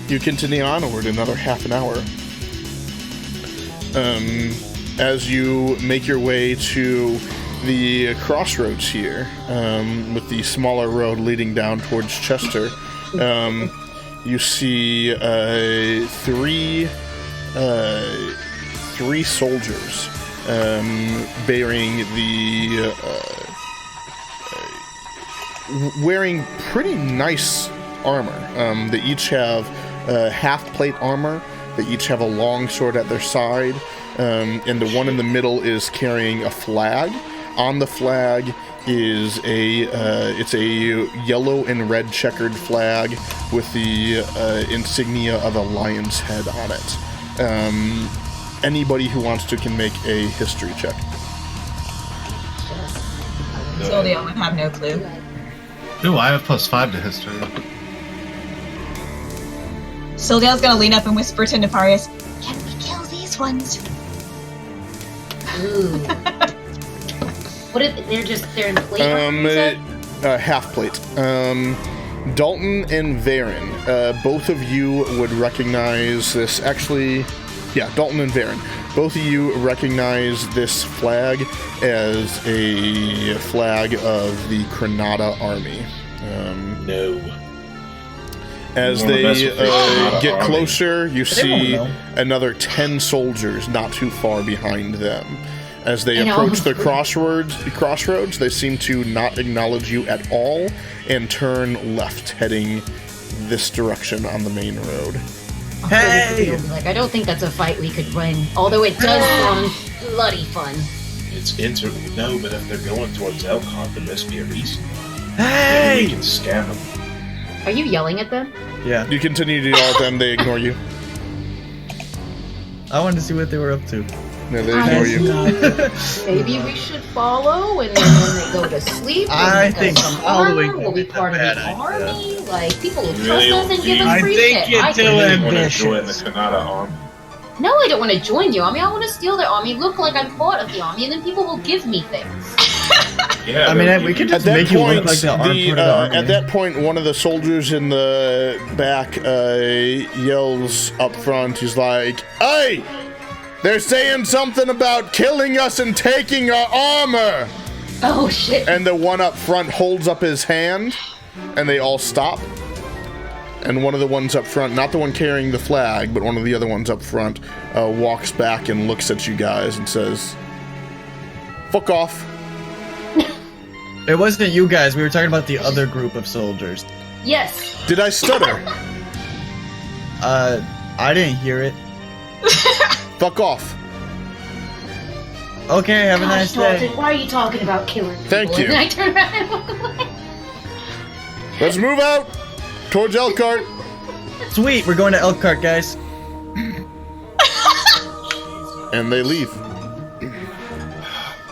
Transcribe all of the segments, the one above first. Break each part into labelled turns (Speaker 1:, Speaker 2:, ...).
Speaker 1: you continue onward another half an hour. As you make your way to the crossroads here, with the smaller road leading down towards Chester, you see three soldiers bearing the wearing pretty nice armor. They each have half-plate armor. They each have a long sword at their side, and the one in the middle is carrying a flag. On the flag is it's a yellow and red checkered flag with the insignia of a lion's head on it. Anybody who wants to can make a history check.
Speaker 2: Sylvia would have no clue.
Speaker 3: Ooh, I have +5 to history.
Speaker 2: Sylvia's gonna lean up and whisper to Nefarious, "Can we kill these ones?"
Speaker 4: Ooh. What if they're in plate?
Speaker 1: Half plate. Dalton and Varen, both of you would recognize this. Actually, yeah, Dalton and Varen. Both of you recognize this flag as a flag of the Granada army.
Speaker 5: No.
Speaker 1: As they get closer, you see another 10 soldiers not too far behind them. As they approach the crossroads, they seem to not acknowledge you at all and turn left, heading this direction on the main road.
Speaker 4: Hey! Like, I don't think that's a fight we could win, although it does sound bloody fun.
Speaker 5: No, but if they're going towards Elkhart, there must be a reason.
Speaker 3: Hey!
Speaker 5: Maybe we can scam them.
Speaker 4: Are you yelling at them?
Speaker 3: Yeah.
Speaker 1: You continue to yell at them, they ignore you.
Speaker 3: I wanted to see what they were up to.
Speaker 1: No, they ignore you.
Speaker 4: Maybe we should follow, and then when they go to sleep,
Speaker 3: I think following
Speaker 4: will be part of the
Speaker 3: idea.
Speaker 4: army. Like, people will trust
Speaker 5: Really?
Speaker 4: us and give us
Speaker 3: I
Speaker 4: free
Speaker 3: think
Speaker 4: shit.
Speaker 3: you're
Speaker 4: I
Speaker 3: too
Speaker 4: think-
Speaker 5: You want to
Speaker 3: ambitious.
Speaker 5: join the Granada army?
Speaker 4: No, I don't want to join the army. I want to steal their army, look like I'm part of the army, and then people will give me things.
Speaker 5: Yeah,
Speaker 3: I mean, we could
Speaker 1: At
Speaker 3: just
Speaker 1: that
Speaker 3: make you
Speaker 1: point,
Speaker 3: look like the armed part of the army.
Speaker 1: at that point, one of the soldiers in the back yells up front. He's like, "Hey, they're saying something about killing us and taking our armor."
Speaker 4: Oh, shit.
Speaker 1: And the one up front holds up his hand, and they all stop. And one of the ones up front, not the one carrying the flag, but one of the other ones up front, walks back and looks at you guys and says, "Fuck off."
Speaker 3: It wasn't you guys. We were talking about the other group of soldiers.
Speaker 4: Yes.
Speaker 1: Did I stutter?
Speaker 3: I didn't hear it.
Speaker 1: Fuck off.
Speaker 3: Okay, have a
Speaker 4: Gosh,
Speaker 3: nice
Speaker 4: Dalton,
Speaker 3: day.
Speaker 4: why are you talking about killing people?
Speaker 1: Thank you.
Speaker 4: And then I turn around and walk away.
Speaker 1: Let's move out towards Elkhart.
Speaker 3: Sweet, we're going to Elkhart, guys.
Speaker 1: And they leave.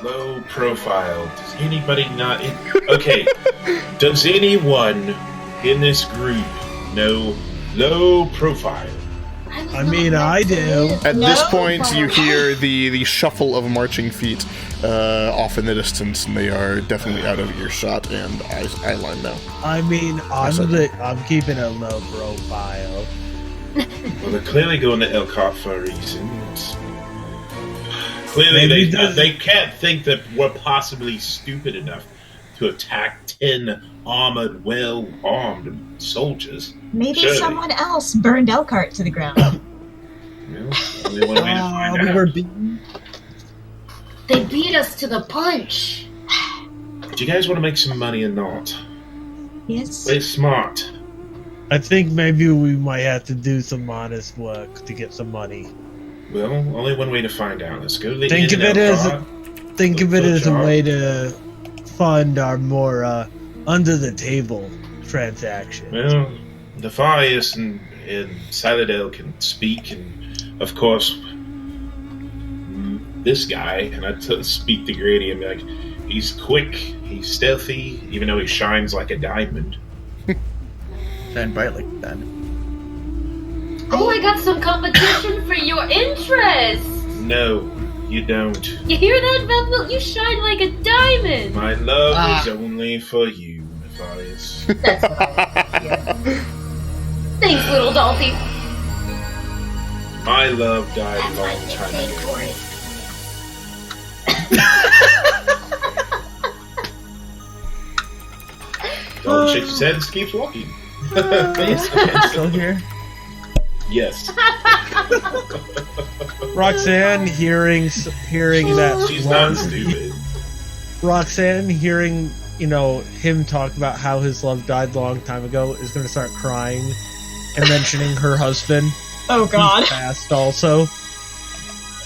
Speaker 5: Low profile. Does anybody not... Okay. Does anyone in this group know low profile?
Speaker 6: I mean, I do.
Speaker 1: At this point, you hear the shuffle of marching feet off in the distance, and they are definitely out of earshot and eye line now.
Speaker 6: I mean, I'm keeping a low profile.
Speaker 5: Well, they're clearly going to Elkhart for a reason. Clearly,
Speaker 6: Maybe
Speaker 5: they can't think that we're possibly stupid enough to attack 10 armored, well-armed soldiers.
Speaker 2: Maybe
Speaker 5: Surely.
Speaker 2: someone else burned Elkhart to the ground.
Speaker 5: Well, only one way to find
Speaker 6: we
Speaker 5: out.
Speaker 6: were beaten.
Speaker 4: They beat us to the punch.
Speaker 5: Do you guys want to make some money or not?
Speaker 2: Yes.
Speaker 5: Play smart.
Speaker 6: I think maybe we might have to do some honest work to get some money.
Speaker 5: Well, only one way to find out. Let's go.
Speaker 6: Think of it as a way to fund our more under the table transactions.
Speaker 5: Well, Nefarious and Saladel can speak, and of course, this guy, and I speak to Grady and be like, he's quick, he's stealthy, even though he shines like a diamond.
Speaker 3: Shine bright like that.
Speaker 4: Oh, I got some competition for your interest.
Speaker 5: No, you don't.
Speaker 4: You hear that, Velvet? You shine like a diamond.
Speaker 5: My love is only for you, Nefarious.
Speaker 4: That's what I hear. Thanks, little Dalty.
Speaker 5: My love died a
Speaker 4: That's why
Speaker 5: long
Speaker 4: I
Speaker 5: time
Speaker 4: paid
Speaker 5: ago.
Speaker 4: for it.
Speaker 5: Dalton shakes his head and keeps walking.
Speaker 3: Still here?
Speaker 5: Yes.
Speaker 6: Roxanne, hearing that
Speaker 5: She's
Speaker 6: long-
Speaker 5: not stupid.
Speaker 6: Roxanne, hearing him talk about how his love died a long time ago, is going to start crying and mentioning her husband.
Speaker 2: Oh God,
Speaker 6: He's passed also.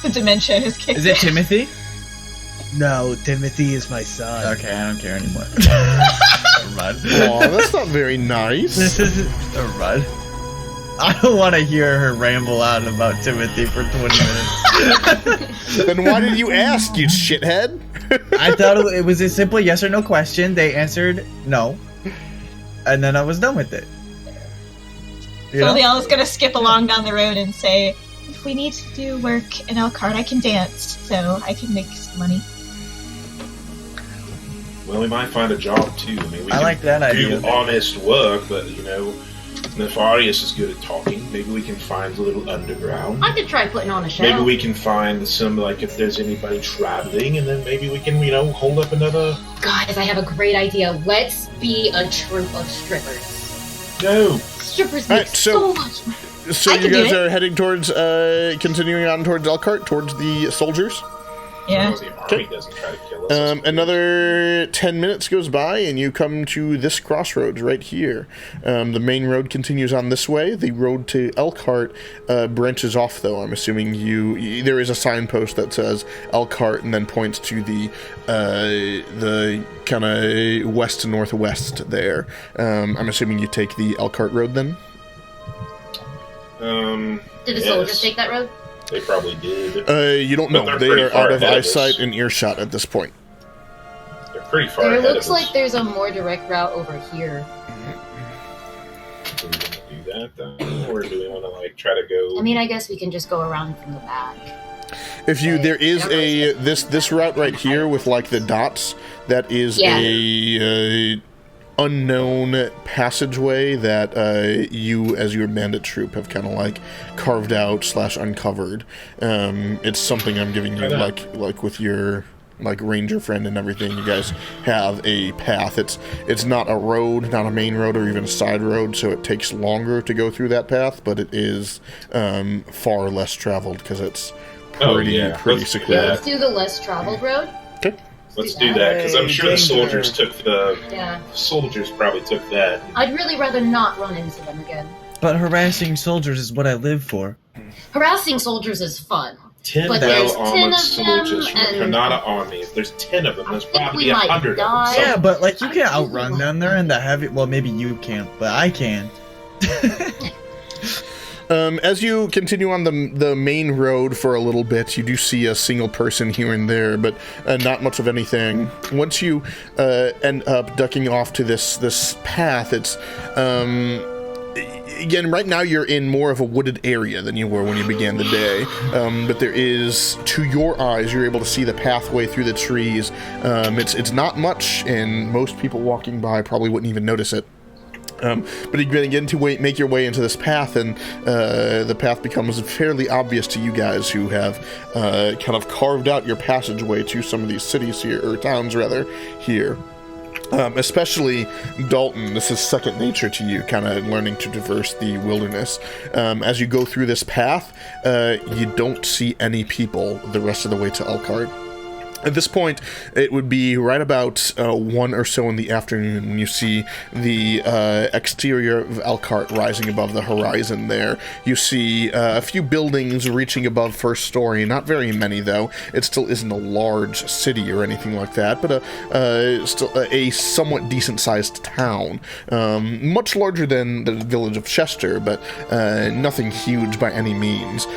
Speaker 2: the dementia has kicked
Speaker 3: Is it
Speaker 2: in.
Speaker 3: Timothy?
Speaker 6: No, Timothy is my son.
Speaker 3: Okay, I don't care anymore. Never mind.
Speaker 1: Aw, that's not very nice.
Speaker 6: This is
Speaker 3: Never mind. I don't want to hear her ramble on about Timothy for 20 minutes.
Speaker 1: Then why did you ask, you shithead?
Speaker 3: I thought it was a simple yes or no question. They answered no. And then I was done with it. You know?
Speaker 2: Sylvia's gonna skip along down the road and say, if we need to do work in Elkhart, I can dance, so I can make some money.
Speaker 5: Well, we might find a job too. I mean, we
Speaker 3: I
Speaker 5: can
Speaker 3: like that
Speaker 5: do
Speaker 3: idea.
Speaker 5: honest work, but Nefarious is good at talking. Maybe we can find a little underground.
Speaker 4: I could try putting on a show.
Speaker 5: Maybe we can find some, like, if there's anybody traveling, and then maybe we can, hold up another.
Speaker 4: Guys, I have a great idea. Let's be a troupe of strippers.
Speaker 5: No.
Speaker 4: Strippers make
Speaker 1: Alright, so-
Speaker 4: so much money.
Speaker 1: So
Speaker 2: I
Speaker 1: you
Speaker 2: can do
Speaker 1: guys
Speaker 2: it.
Speaker 1: are heading towards, continuing on towards Elkhart, towards the soldiers.
Speaker 2: Yeah.
Speaker 5: The army doesn't try to kill us.
Speaker 1: Another 10 minutes goes by, and you come to this crossroads right here. The main road continues on this way. The road to Elkhart branches off, though. I'm assuming there is a signpost that says Elkhart and then points to the kind of west to northwest there. I'm assuming you take the Elkhart road then?
Speaker 4: Did the
Speaker 5: yes.
Speaker 4: soldiers take that road?
Speaker 5: They probably did.
Speaker 1: You don't
Speaker 5: But
Speaker 1: know.
Speaker 5: they're
Speaker 1: They
Speaker 5: pretty
Speaker 1: are
Speaker 5: far
Speaker 1: out of
Speaker 5: ahead of us.
Speaker 1: eyesight and earshot at this point.
Speaker 5: They're pretty far
Speaker 4: There
Speaker 5: ahead
Speaker 4: looks
Speaker 5: of us.
Speaker 4: like there's a more direct route over here.
Speaker 5: Do we want to do that, though? Or do we want to, try to go...
Speaker 4: I mean, I guess we can just go around from the back.
Speaker 1: There is this route right here with the dots. That is
Speaker 4: Yeah.
Speaker 1: a unknown passageway that you, as your bandit troop, have kind of carved out / uncovered. It's something I'm giving you like with your ranger friend and everything. You guys have a path. It's not a road, not a main road or even a side road, so it takes longer to go through that path, but it is far less traveled because it's pretty
Speaker 5: Let's
Speaker 1: secluded.
Speaker 4: Let's do the less traveled road.
Speaker 1: Okay.
Speaker 5: Let's do that, because I'm
Speaker 3: Hey,
Speaker 5: sure the
Speaker 3: danger.
Speaker 5: soldiers took the...
Speaker 4: Yeah.
Speaker 5: The soldiers probably took that.
Speaker 4: I'd really rather not run into them again.
Speaker 3: But harassing soldiers is what I live for.
Speaker 4: Harassing soldiers is fun.
Speaker 5: 10
Speaker 4: But there's 10
Speaker 5: well-armored
Speaker 4: of
Speaker 5: soldiers
Speaker 4: them,
Speaker 5: from the
Speaker 4: and-
Speaker 5: Granada army. If there's 10 of them, there's
Speaker 4: think
Speaker 5: probably
Speaker 4: we might
Speaker 5: 100 of them.
Speaker 4: die.
Speaker 5: So
Speaker 3: Yeah, but you can't outrun them. They're in the heavy. Well, maybe you can't, but I can.
Speaker 1: As you continue on the main road for a little bit, you do see a single person here and there, but not much of anything. Once you end up ducking off to this path, it's again, right now you're in more of a wooded area than you were when you began the day. But there is, to your eyes, you're able to see the pathway through the trees. It's not much, and most people walking by probably wouldn't even notice it. But you begin to make your way into this path, and the path becomes fairly obvious to you guys who have kind of carved out your passageway to some of these cities here, or towns rather, here. Especially Dalton, this is second nature to you, kind of learning to traverse the wilderness. As you go through this path, you don't see any people the rest of the way to Elkhart. At this point, it would be right about 1 or so in the afternoon when you see the exterior of Elkhart rising above the horizon there. You see a few buildings reaching above first story, not very many though. It still isn't a large city or anything like that, but still a somewhat decent-sized town. Much larger than the village of Chester, but nothing huge by any means.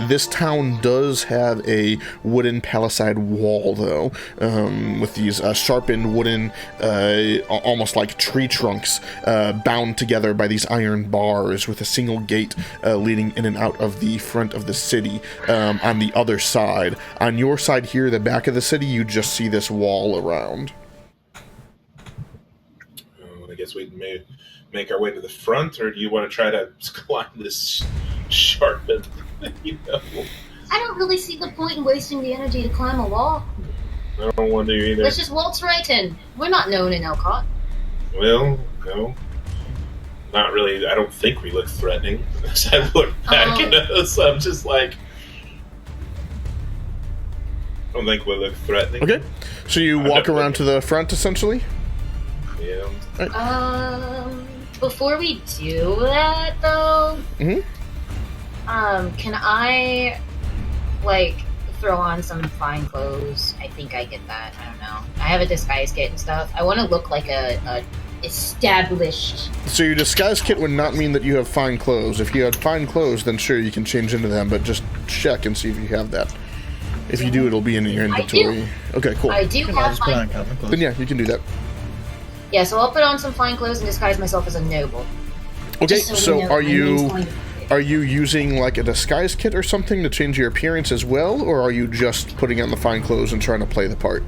Speaker 1: This town does have a wooden palisade wall, though, with these sharpened wooden, almost like tree trunks, bound together by these iron bars, with a single gate leading in and out of the front of the city. On the other side, on your side here, the back of the city, you just see this wall around.
Speaker 5: I guess we make our way to the front, or do you want to try to climb this sharp? You know,
Speaker 4: I don't really see the point in wasting the energy to climb a wall.
Speaker 5: I don't want to either.
Speaker 4: Let's just waltz right in. We're not known in Elcott.
Speaker 5: Well, no. Not really. I don't think we look threatening. As I look back at us, I'm just like, I don't think we look threatening.
Speaker 1: Okay. So you walk around to the front, essentially?
Speaker 5: Yeah.
Speaker 4: Before we do that, though, can I, like, throw on some fine clothes? I think I get that. I don't know. I have a disguise kit and stuff. I want to look like a established.
Speaker 1: So your disguise kit would not mean that you have fine clothes. If you had fine clothes, then sure, you can change into them, but just check and see if you have that. If you do, it'll be in your inventory.
Speaker 4: I do.
Speaker 1: Okay, cool.
Speaker 4: I do
Speaker 3: You can
Speaker 4: have
Speaker 3: just put on
Speaker 4: fine.
Speaker 3: common clothes.
Speaker 1: Then yeah, you can do that.
Speaker 4: Yeah, so I'll put on some fine clothes and disguise myself as a noble.
Speaker 1: Okay,
Speaker 4: Just we
Speaker 1: so
Speaker 4: know
Speaker 1: are
Speaker 4: my name's
Speaker 1: you
Speaker 4: going to-
Speaker 1: are you using like a disguise kit or something to change your appearance as well, or are you just putting on the fine clothes and trying to play the part?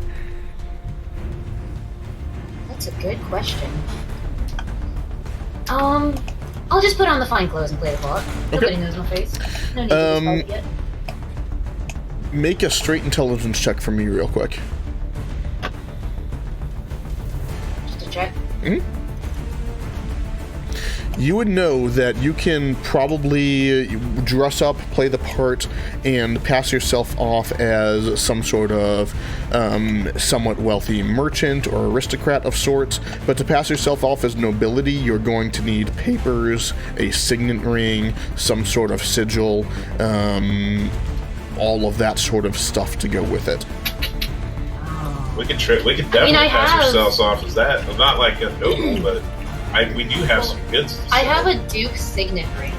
Speaker 4: That's a good question. I'll just put on the fine clothes and play the part. Nobody knows my face. No need to disguise it yet.
Speaker 1: Make a straight intelligence check for me real quick.
Speaker 4: Just to check.
Speaker 1: You would know that you can probably dress up, play the part, and pass yourself off as some sort of somewhat wealthy merchant or aristocrat of sorts. But to pass yourself off as nobility, you're going to need papers, a signet ring, some sort of sigil, all of that sort of stuff to go with it.
Speaker 5: We could definitely
Speaker 4: I
Speaker 5: pass
Speaker 4: have-
Speaker 5: ourselves off as that. I'm not like a noble, but we do have some goods.
Speaker 4: I have a Duke signet ring.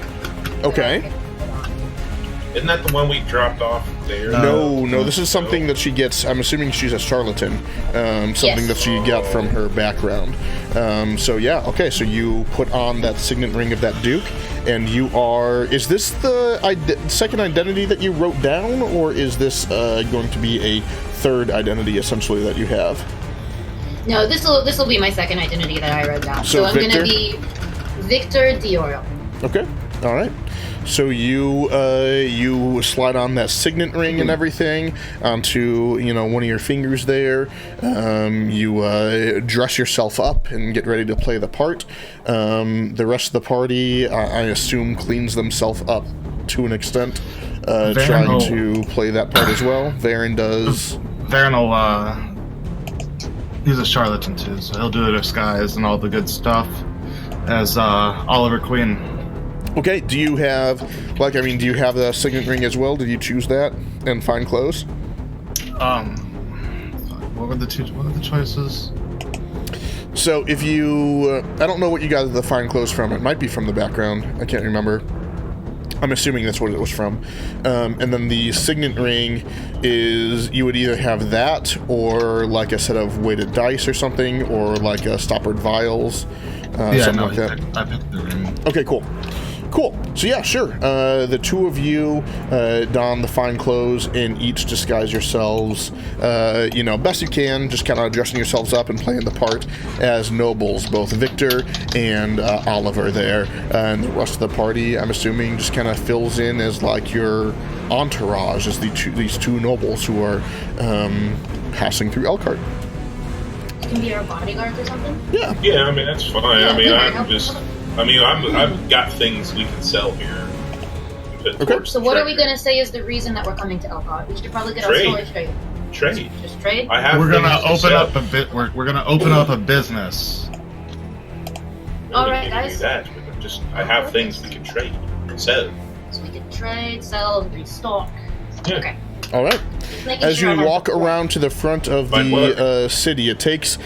Speaker 1: Okay.
Speaker 5: Isn't that the one we dropped off there?
Speaker 1: No, this is something that she gets. I'm assuming she's a charlatan. Something
Speaker 4: Yes.
Speaker 1: that she got from her background. So yeah, okay. So you put on that signet ring of that duke, and you are. Is this the second identity that you wrote down, or is this going to be a third identity essentially that you have?
Speaker 4: No, this will be my second identity that I wrote down.
Speaker 1: So
Speaker 4: I'm
Speaker 1: Victor?
Speaker 4: gonna be Victor Dioro.
Speaker 1: Okay. All right. So you slide on that signet ring and everything onto one of your fingers there. You dress yourself up and get ready to play the part. The rest of the party, I assume, cleans themselves up to an extent, trying to play that part as well. Varen does.
Speaker 7: Varen will, he's a charlatan too, so he'll do the disguise and all the good stuff as Oliver Queen.
Speaker 1: Okay. Do you have do you have the signet ring as well? Did you choose that and fine clothes?
Speaker 7: What were the choices?
Speaker 1: So if you, I don't know what you got the fine clothes from. It might be from the background. I can't remember. I'm assuming that's what it was from. And then the signet ring is, you would either have that or like a set of weighted dice or something, or like a stoppered vials, something like that.
Speaker 7: I picked the ring.
Speaker 1: Okay, cool. So yeah, sure. The two of you don the fine clothes and each disguise yourselves, best you can, just kind of dressing yourselves up and playing the part as nobles, both Victor and Oliver there. And the rest of the party, I'm assuming, just kind of fills in as like your entourage as these two nobles who are passing through Elkhart.
Speaker 4: You can be our bodyguards or something.
Speaker 1: Yeah.
Speaker 5: Yeah, I mean that's fine.
Speaker 4: Yeah,
Speaker 5: I mean
Speaker 4: yeah.
Speaker 5: I've got things we can sell here.
Speaker 1: Okay.
Speaker 4: So what are we gonna say is the reason that we're coming to Elcott? We should probably get
Speaker 5: Trade.
Speaker 4: our story straight.
Speaker 5: Trade.
Speaker 4: Just trade.
Speaker 5: I have.
Speaker 7: We're gonna
Speaker 5: things to
Speaker 7: open
Speaker 5: sell.
Speaker 7: up a bit. We're gonna open up a business.
Speaker 5: No,
Speaker 4: All
Speaker 5: we
Speaker 4: right,
Speaker 5: can do
Speaker 4: guys.
Speaker 5: that. I have things we can trade. Sell.
Speaker 4: So we can trade, sell, restock.
Speaker 5: Yeah.
Speaker 4: Okay.
Speaker 1: All right.
Speaker 4: Just making
Speaker 1: As
Speaker 4: sure
Speaker 1: you
Speaker 4: I have
Speaker 1: walk
Speaker 4: the plan.
Speaker 1: around to the front of
Speaker 5: Fine work.
Speaker 1: the city, it takes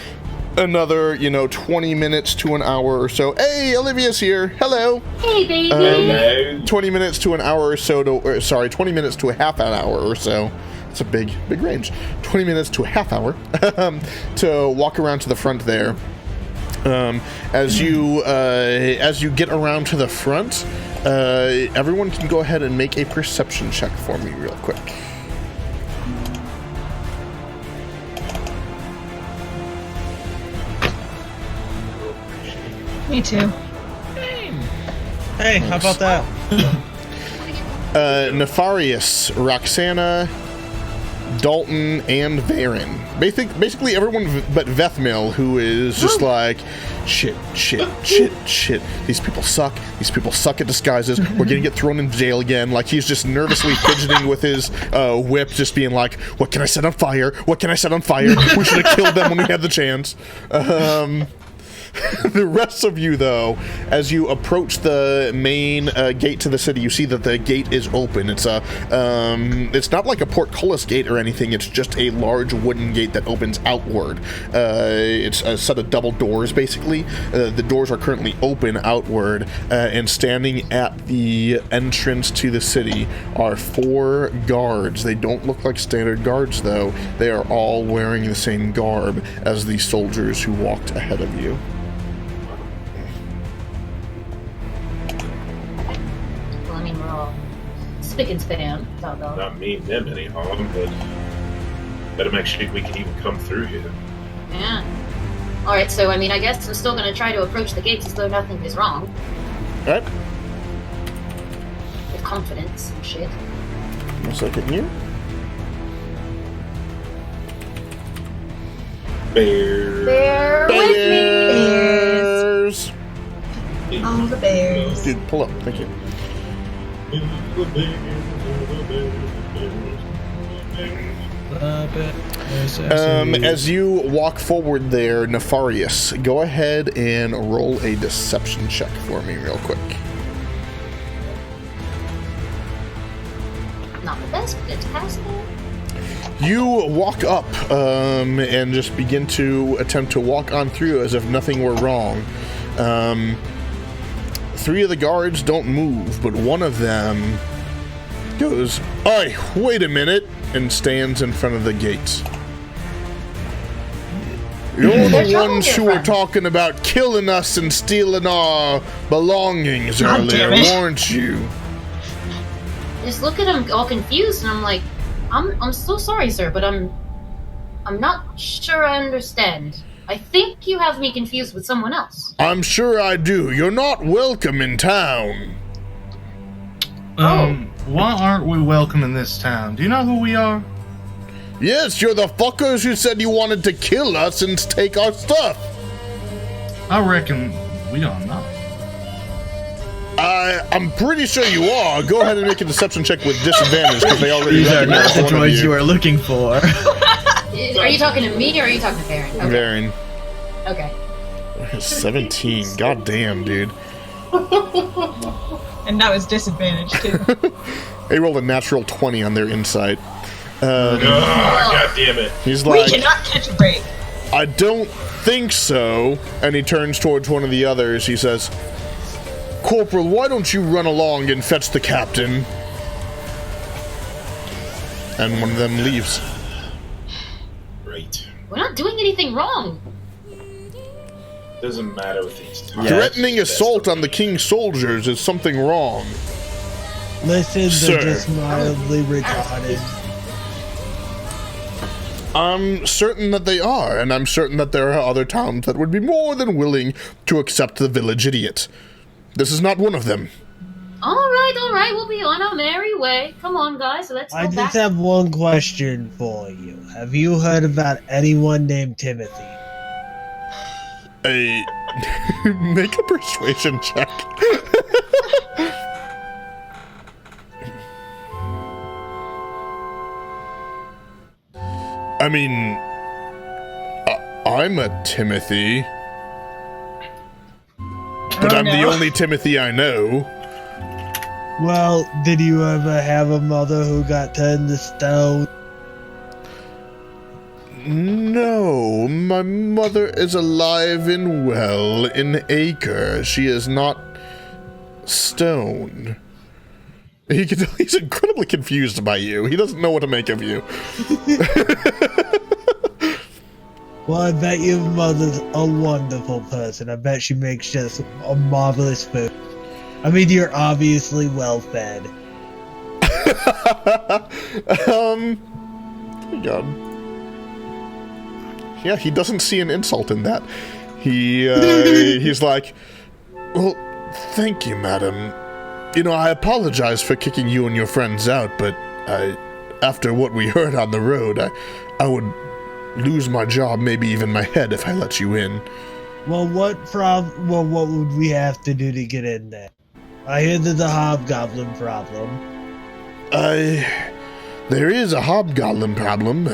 Speaker 1: another 20 minutes to an hour or so. Hey, Olivia's here. Hello.
Speaker 4: Hey, baby.
Speaker 5: Hello.
Speaker 1: 20 minutes to an hour or so 20 minutes to a half an hour or so. It's a big range. 20 minutes to a half hour to walk around to the front there. As you get around to the front, everyone can go ahead and make a perception check for me real quick.
Speaker 2: Me too.
Speaker 6: Hey, how about that?
Speaker 1: Nefarious, Roxana, Dalton, and Varen. Basically everyone but Vethmil, who is just like, shit. These people suck. These people suck at disguises. We're gonna get thrown in jail again. Like, he's just nervously fidgeting with his whip, just being like, what can I set on fire? What can I set on fire? We should have killed them when we had the chance. The rest of you, though, as you approach the main gate to the city, you see that the gate is open. It's it's not like a portcullis gate or anything. It's just a large wooden gate that opens outward. It's a set of double doors, basically. The doors are currently open outward, and standing at the entrance to the city are 4 guards. They don't look like standard guards, though. They are all wearing the same garb as the soldiers who walked ahead of you.
Speaker 4: Spick and span.
Speaker 5: Not mean them any harm, but better make sure we can even come through here.
Speaker 4: Yeah. Alright, so I mean, I guess I'm still gonna try to approach the gates as though nothing is wrong.
Speaker 1: Alright.
Speaker 4: With confidence and shit.
Speaker 1: 1 second here.
Speaker 4: Bear with
Speaker 2: Bears. All the bears.
Speaker 1: Dude, pull up. Thank you. As you walk forward there, Nefarious, go ahead and roll a deception check for me real quick.
Speaker 4: Not the best, but it's passable.
Speaker 1: You walk up and just begin to attempt to walk on through as if nothing were wrong. 3 of the guards don't move, but one of them goes, "Oi, wait a minute," and stands in front of the gates. You're the ones who were talking about killing us and stealing our belongings earlier, weren't you?
Speaker 4: Just look at him all confused, and I'm like, I'm so sorry, sir, but I'm not sure I understand. I think you have me confused with someone else.
Speaker 1: I'm sure I do. You're not welcome in town.
Speaker 7: Why aren't we welcome in this town? Do you know who we are?
Speaker 1: Yes, you're the fuckers who said you wanted to kill us and take our stuff.
Speaker 7: I reckon we are not.
Speaker 1: I'm pretty sure you are. Go ahead and make a deception check with disadvantage because they already
Speaker 3: These are not
Speaker 1: recognize
Speaker 3: the
Speaker 1: one of
Speaker 3: droids you are looking for.
Speaker 4: Are you talking to me or are you talking to Farron? Okay.
Speaker 1: Varen.
Speaker 4: Okay.
Speaker 1: 17. God damn, dude.
Speaker 2: And that was disadvantage, too.
Speaker 1: They rolled a natural 20 on their insight.
Speaker 5: God damn it.
Speaker 1: He's
Speaker 2: We
Speaker 1: like,
Speaker 2: cannot catch a break.
Speaker 1: I don't think so. And he turns towards one of the others. He says, Corporal, why don't you run along and fetch the captain? And one of them leaves.
Speaker 5: Right.
Speaker 4: We're not doing anything wrong.
Speaker 5: Doesn't matter with these times.
Speaker 1: Threatening assault on the king's soldiers is something wrong.
Speaker 6: Listen,
Speaker 1: Sir.
Speaker 6: they're just mildly retarded.
Speaker 1: I'm certain that they are, and I'm certain that there are other towns that would be more than willing to accept the village idiot. This is not one of them.
Speaker 4: All right, we'll be on our merry way. Come on, guys, let's
Speaker 6: I
Speaker 4: go back.
Speaker 6: just have one question for you. Have you heard about anyone named Timothy?
Speaker 1: Make a persuasion check. I mean, I'm a Timothy, but I'm the only Timothy I know.
Speaker 6: Well, did you ever have a mother who got turned to stone?
Speaker 1: No, my mother is alive and well in Acre. She is not stone. He can tell he's incredibly confused by you. He doesn't know what to make of you.
Speaker 6: Well, I bet your mother's a wonderful person. I bet she makes just a marvelous food. I mean, you're obviously well-fed.
Speaker 1: God. Yeah, he doesn't see an insult in that. He's like, well, Thank you, madam. You know, I apologize for kicking you and your friends out, but after what we heard on the road, I would lose my job, maybe even my head, if I let you in.
Speaker 6: Well, what would we have to do to get in there? I hear there's a hobgoblin problem.
Speaker 1: There is a hobgoblin problem.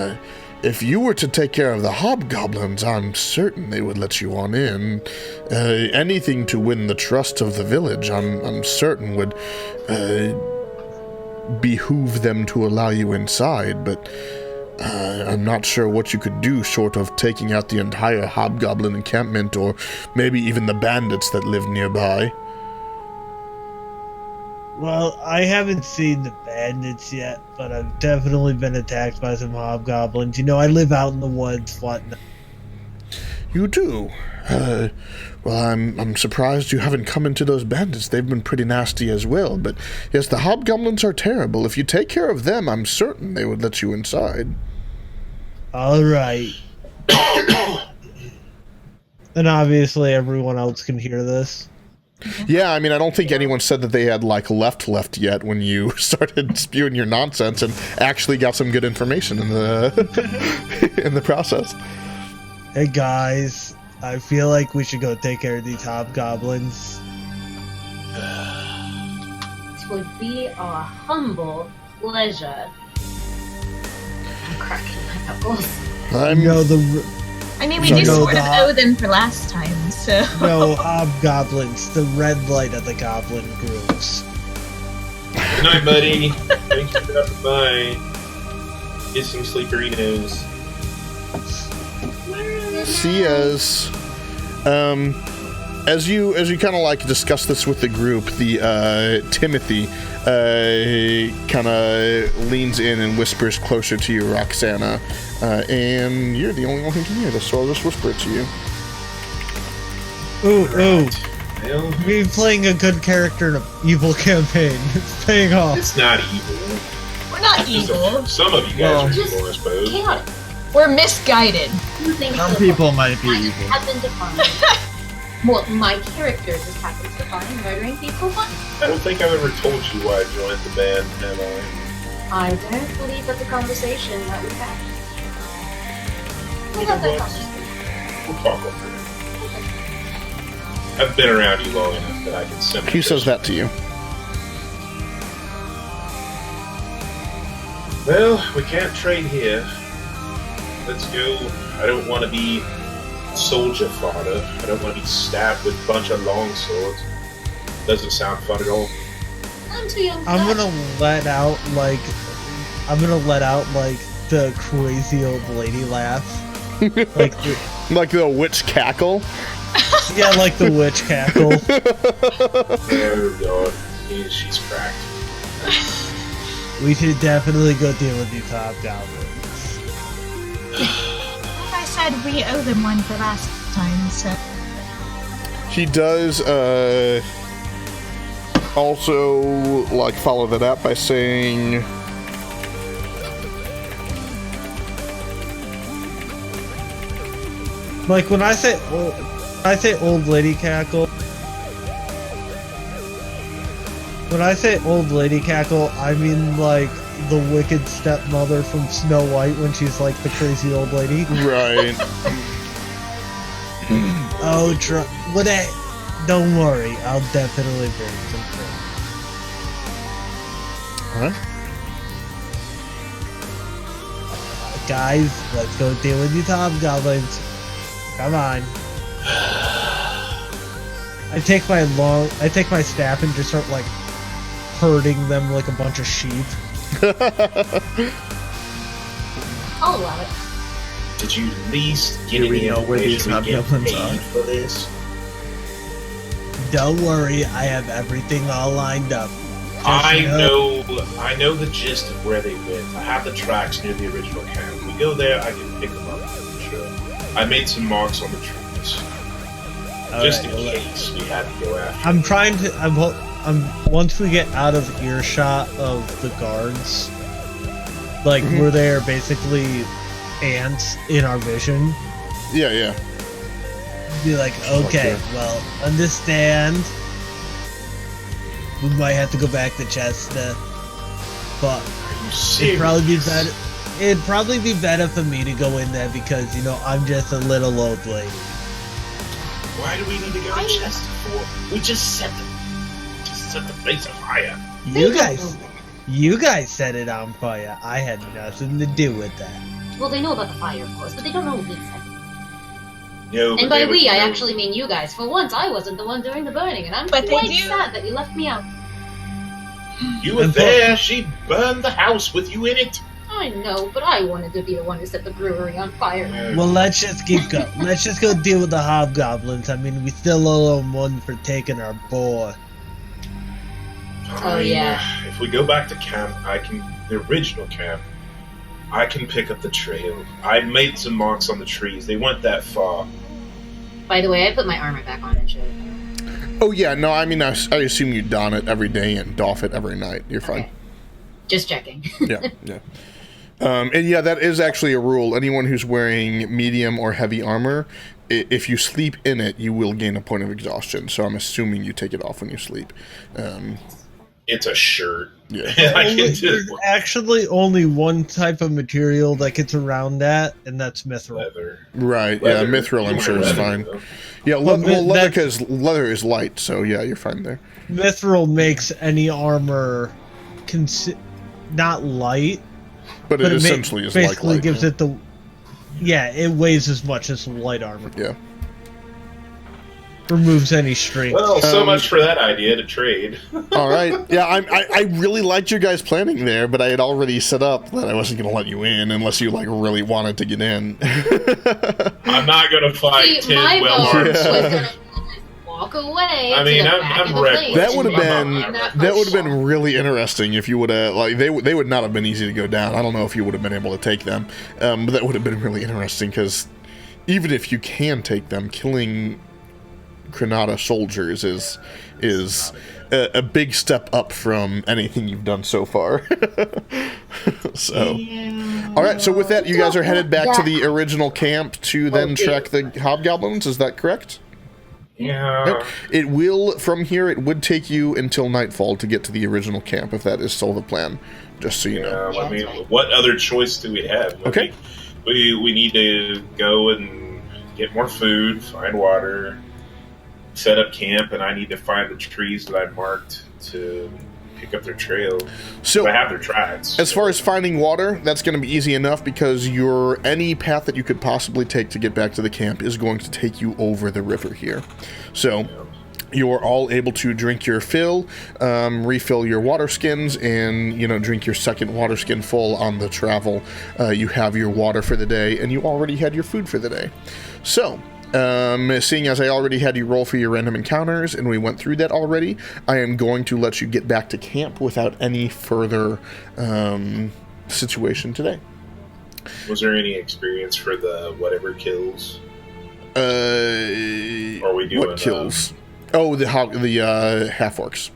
Speaker 1: If you were to take care of the hobgoblins, I'm certain they would let you on in. Anything to win the trust of the village, I'm certain would behoove them to allow you inside, but I'm not sure what you could do short of taking out the entire hobgoblin encampment, or maybe even the bandits that live nearby.
Speaker 6: Well, I haven't seen the bandits yet, but I've definitely been attacked by some hobgoblins. You know, I live out in the woods, whatnot.
Speaker 1: You do? Well, I'm surprised you haven't come into those bandits. They've been pretty nasty as well. But yes, the hobgoblins are terrible. If you take care of them, I'm certain they would let you inside.
Speaker 6: All right. And obviously everyone else can hear this.
Speaker 1: Yeah, I mean, I don't think anyone said that they had, like, left yet when you started spewing your nonsense and actually got some good information in the in the process.
Speaker 6: Hey guys, I feel like we should go take care of these hobgoblins.
Speaker 4: It would be our humble pleasure. I'm cracking my knuckles.
Speaker 6: You know,
Speaker 2: I mean, we
Speaker 6: So
Speaker 2: do
Speaker 6: no,
Speaker 2: sort of
Speaker 6: the-
Speaker 2: owe them for last time, so...
Speaker 6: no hobgoblins, the red light of the goblin grooves.
Speaker 5: Good night, buddy. Thanks for dropping by. Get some sleeperinos.
Speaker 1: See as you kind of like discuss this with the group, the Timothy kind of leans in and whispers closer to you, Roxana, and you're the only one who can hear this, so I'll just whisper it to you.
Speaker 6: Ooh,
Speaker 5: Well,
Speaker 6: me playing a good character in an evil campaign. It's paying off.
Speaker 5: it's not evil.
Speaker 2: We're not evil.
Speaker 5: Some of you guys are evil, I suppose.
Speaker 4: Chaotic.
Speaker 2: We're misguided.
Speaker 4: You think
Speaker 3: Some
Speaker 4: so
Speaker 3: people might be
Speaker 4: I
Speaker 3: evil.
Speaker 4: happen to find. Well, my character just happens to find murdering people fun.
Speaker 5: I don't think I've ever told you why I joined the band, have I?
Speaker 4: I don't believe that's a conversation that we had. We'll have that conversation.
Speaker 5: We'll talk over it. I've been around you long enough that I can simply.
Speaker 1: He says that to you.
Speaker 5: Well, we can't trade here. Let's go. I don't want to be soldier fodder. I don't want to be stabbed with a bunch of long swords. Doesn't sound fun at all.
Speaker 4: I'm too young for
Speaker 6: I'm
Speaker 4: that.
Speaker 6: gonna let out like the crazy old lady laugh.
Speaker 1: Like the witch cackle.
Speaker 6: Yeah, like the witch cackle.
Speaker 5: Oh god, she's cracked.
Speaker 6: We should definitely go deal with these hobgoblins.
Speaker 2: Like I said, we owe them one for last time, so...
Speaker 1: He does also like follow that up by saying,
Speaker 6: Like when I say old lady cackle. When I say old lady cackle, I mean like the wicked stepmother from Snow White when she's like the crazy old lady.
Speaker 1: right.
Speaker 6: Oh, don't worry, I'll definitely bring some food.
Speaker 1: Huh?
Speaker 6: Guys, let's go deal with these hobgoblins. Come on. I take my staff and just start like herding them like a bunch of sheep.
Speaker 4: I'll allow it.
Speaker 5: Did you at least get
Speaker 3: Do we
Speaker 5: any
Speaker 3: know where these
Speaker 5: information we get
Speaker 3: hobgoblins
Speaker 5: paid
Speaker 3: are?
Speaker 5: for this?
Speaker 6: Don't worry, I have everything all lined up.
Speaker 5: I know the gist of where they went. I have the tracks near the original camp. We go there, I can pick them up for sure. I made some marks on the trees, just in case we had to go after.
Speaker 6: I'm trying to. I'm once we get out of earshot of the guards, like where they are basically ants in our vision.
Speaker 1: Yeah.
Speaker 6: Be like, okay, well, understand. We might have to go back to Chester, but
Speaker 5: Serious?
Speaker 6: It'd probably be better for me to go in there because I'm just a little old lady.
Speaker 5: Why do we need to go to Chester for? We just set the place on fire.
Speaker 6: You guys set it on fire. I had nothing to do with that.
Speaker 4: Well, they know about the fire, of course, but they don't know we set it.
Speaker 5: No,
Speaker 4: And by we, I actually mean you guys. For once, I wasn't the one doing the burning, and I'm quite sad that you left me out.
Speaker 5: You were there. She burned the house with you in it.
Speaker 4: I know, but I wanted to be the one who set the brewery on fire.
Speaker 6: Well, let's just keep going. Let's just go deal with the hobgoblins. I mean, we still owe them one for taking our boar.
Speaker 4: Oh, yeah.
Speaker 5: If we go back to camp, the original camp, I can pick up the trail. I made some marks on the trees. They went that far.
Speaker 4: By the way, I put my armor back on and shit.
Speaker 1: Oh yeah, no, I mean I assume you don it every day and doff it every night. You're fine.
Speaker 4: Okay. Just checking.
Speaker 1: Yeah. And yeah, that is actually a rule. Anyone who's wearing medium or heavy armor, if you sleep in it, you will gain a point of exhaustion. So I'm assuming you take it off when you sleep.
Speaker 5: It's a shirt.
Speaker 1: Yeah.
Speaker 6: There's actually only one type of material that gets around that, and that's mithril.
Speaker 5: Leather.
Speaker 1: Right.
Speaker 5: Leather.
Speaker 1: Yeah, mithril I'm sure is fine.
Speaker 5: Though.
Speaker 1: Yeah, leather because leather is light. So yeah, you're fine there.
Speaker 6: Mithril makes any armor not light,
Speaker 1: but it essentially is
Speaker 6: basically
Speaker 1: light.
Speaker 6: Gives it the it weighs as much as light armor.
Speaker 1: Yeah.
Speaker 6: Removes any strength.
Speaker 5: Well, so much for that idea to trade.
Speaker 1: All right. Yeah, I really liked your guys' planning there, but I had already set up that I wasn't going to let you in unless you really wanted to get in.
Speaker 5: I'm not going to fight 10 well-armed.
Speaker 4: Was gonna walk away.
Speaker 5: I mean, I'm reckless.
Speaker 1: That would have been really interesting if you would have they would not have been easy to go down. I don't know if you would have been able to take them, but that would have been really interesting because even if you can take them, killing Granada soldiers is a big step up from anything you've done so far. So, all right. So with that, you guys are headed back to the original camp to then track the hobgoblins. Is that correct?
Speaker 5: Yeah.
Speaker 1: It will, from here, it would take you until nightfall to get to the original camp, if that is still the plan, just so you know.
Speaker 5: I mean, what other choice do we have?
Speaker 1: Okay.
Speaker 5: We need to go and get more food, find water, set up camp, and I need to find the trees that I marked to pick up their trail. So I have their tracks.
Speaker 1: As far as finding water, that's going to be easy enough because any path that you could possibly take to get back to the camp is going to take you over the river here. So you're all able to drink your fill, refill your water skins, and drink your second water skin full on the travel. You have your water for the day, and you already had your food for the day. So seeing as I already had you roll for your random encounters and we went through that already, I am going to let you get back to camp without any further situation today.
Speaker 5: Was there any experience for the whatever kills? Or are we doing
Speaker 1: what kills? The half orcs.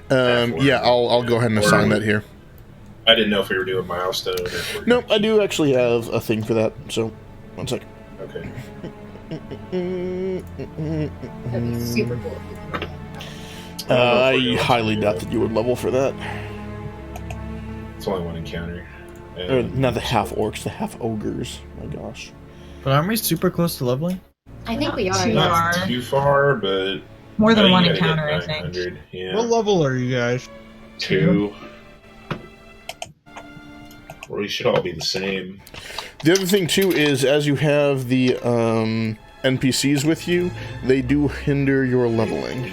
Speaker 1: Yeah, I'll go ahead and assign that here.
Speaker 5: I didn't know if we were doing milestone.
Speaker 1: No, I do actually have a thing for that. So, one sec.
Speaker 5: Okay.
Speaker 4: That'd be super cool.
Speaker 1: I highly doubt that you would level for that.
Speaker 5: It's only one encounter.
Speaker 1: Not the half orcs, the half ogres. My gosh.
Speaker 3: But aren't we super close to leveling?
Speaker 4: I think we are.
Speaker 5: Not too far, but
Speaker 2: more than one encounter, I think.
Speaker 5: Yeah.
Speaker 6: What level are you guys?
Speaker 5: 2. Or we should all be the same.
Speaker 1: The other thing too is as you have the NPCs with you, they do hinder your leveling.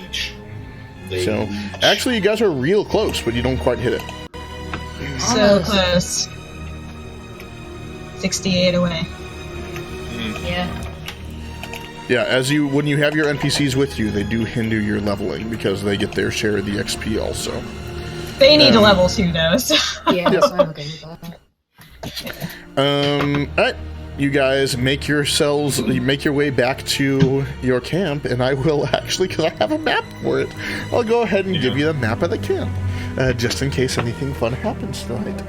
Speaker 1: So actually, you guys are real close, but you don't quite hit it.
Speaker 2: So close. 68 away.
Speaker 4: Yeah.
Speaker 1: Yeah, when you have your NPCs with you, they do hinder your leveling because they get their share of the XP also.
Speaker 2: They need to level too, though. So.
Speaker 4: Yeah, so I'm okay with that.
Speaker 1: Alright, you guys make your way back to your camp, and I will actually, because I have a map for it, I'll go ahead and give you the map of the camp, just in case anything fun happens tonight.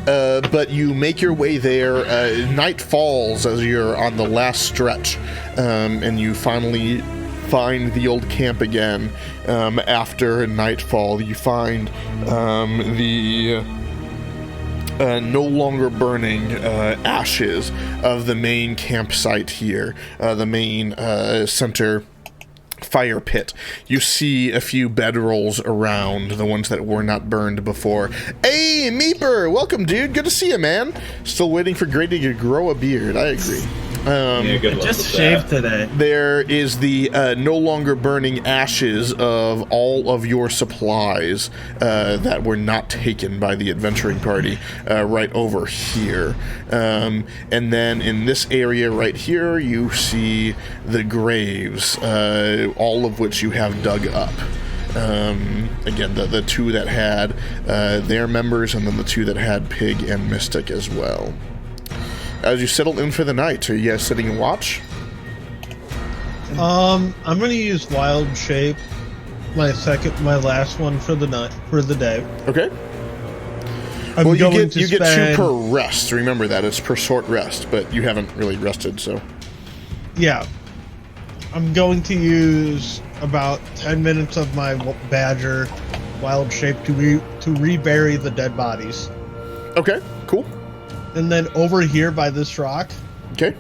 Speaker 1: But you make your way there, night falls as you're on the last stretch, and you finally find the old camp again after nightfall. You find the no longer burning ashes of the main campsite here, the main center fire pit. You see a few bedrolls around, the ones that were not burned before. Hey, Meeper! Welcome, dude. Good to see you, man. Still waiting for Grady to grow a beard. I agree.
Speaker 5: Good luck
Speaker 3: Just
Speaker 5: with
Speaker 3: shaved
Speaker 5: that.
Speaker 3: today.
Speaker 1: There is the no longer burning ashes of all of your supplies that were not taken by the adventuring party right over here. And then in this area right here, you see the graves, all of which you have dug up. Again, the two that had their members, and then the two that had Pig and Mystic as well. As you settle in for the night, are you guys sitting and watch?
Speaker 6: I'm gonna use Wild Shape, my last one for the day.
Speaker 1: Okay.
Speaker 6: I'm
Speaker 1: Well, you
Speaker 6: going
Speaker 1: get
Speaker 6: to
Speaker 1: two
Speaker 6: spend-
Speaker 1: per rest. Remember that it's per short rest, but you haven't really rested, so.
Speaker 6: Yeah, I'm going to use about 10 minutes of my Badger Wild Shape to rebury the dead bodies,
Speaker 1: Okay, cool.
Speaker 6: and then over here by this rock,
Speaker 1: Okay.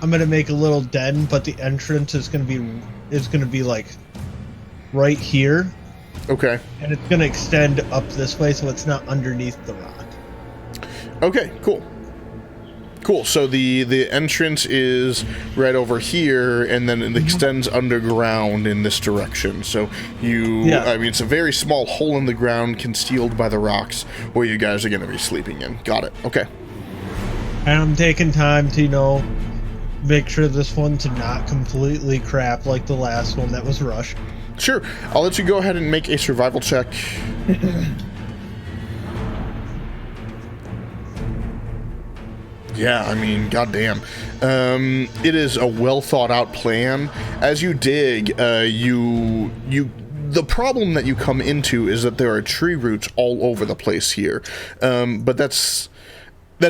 Speaker 6: I'm gonna make a little den, but the entrance is gonna be like right here,
Speaker 1: Okay.
Speaker 6: and it's gonna extend up this way, so it's not underneath the rock.
Speaker 1: Okay, cool. Cool. So the entrance is right over here, and then it extends underground in this direction. So I mean, it's a very small hole in the ground concealed by the rocks where you guys are going to be sleeping in. Got it. Okay.
Speaker 6: And I'm taking time to, make sure this one's not completely crap like the last one that was rushed.
Speaker 1: Sure. I'll let you go ahead and make a survival check. Yeah, I mean, goddamn. It is a well thought out plan. As you dig, the problem that you come into is that there are tree roots all over the place here. But that's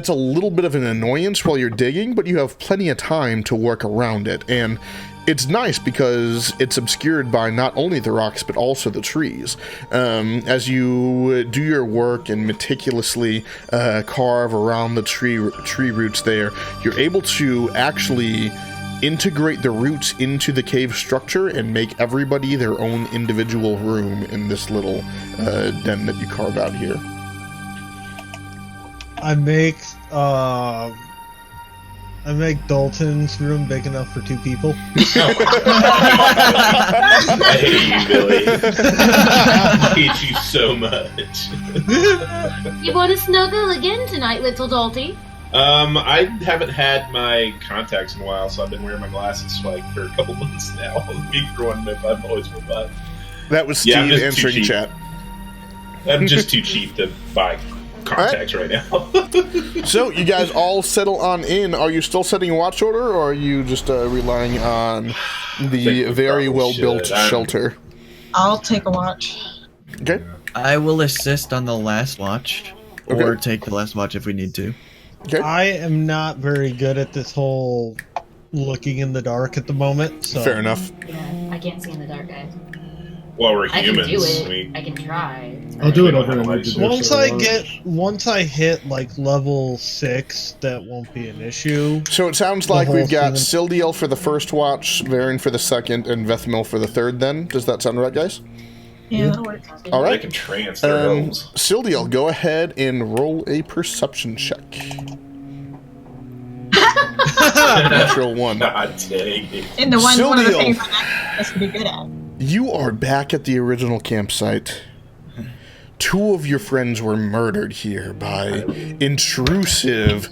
Speaker 1: a little bit of an annoyance while you're digging, but you have plenty of time to work around it. And it's nice because it's obscured by not only the rocks, but also the trees. As you do your work and meticulously carve around the tree roots there, you're able to actually integrate the roots into the cave structure and make everybody their own individual room in this little den that you carve out here.
Speaker 6: I make Dalton's room big enough for 2 people.
Speaker 5: I hate you, Billy. I hate you so much.
Speaker 4: You want to snuggle again tonight, little Dalty?
Speaker 5: I haven't had my contacts in a while, so I've been wearing my glasses for a couple months now. Me for one, if I'm always revived.
Speaker 1: That was Steve answering chat.
Speaker 5: I'm just too cheap to buy contacts right now.
Speaker 1: So, you guys all settle on in. Are you still setting a watch order, or are you just relying on the very well-built shelter?
Speaker 2: I'll take a watch.
Speaker 1: Okay.
Speaker 3: I will assist on the last watch, or take the last watch if we need to.
Speaker 1: Okay.
Speaker 6: I am not very good at this whole looking in the dark at the moment. So.
Speaker 1: Fair enough.
Speaker 4: Yeah, I can't see in the dark, guys.
Speaker 5: Well, we're
Speaker 4: I can
Speaker 5: humans.
Speaker 4: do it.
Speaker 5: I mean,
Speaker 4: I can try.
Speaker 6: I'll do it
Speaker 5: over
Speaker 6: Once I hit like level 6, that won't be an issue.
Speaker 1: So it sounds like
Speaker 6: whole
Speaker 1: we've got
Speaker 6: thing.
Speaker 1: Sildiel for the first watch, Varen for the second, and Vethmil for the third then. Does that sound right, guys?
Speaker 2: Yeah, that'll work.
Speaker 1: All
Speaker 5: They
Speaker 1: right.
Speaker 5: can trance their elves.
Speaker 1: Sildiel, go ahead and roll a perception check. Natural 1.
Speaker 5: God dang it.
Speaker 2: And one of the
Speaker 1: Sildiel.
Speaker 2: things I'm supposed to be good at.
Speaker 1: You are back at the original campsite. 2 of your friends were murdered here by intrusive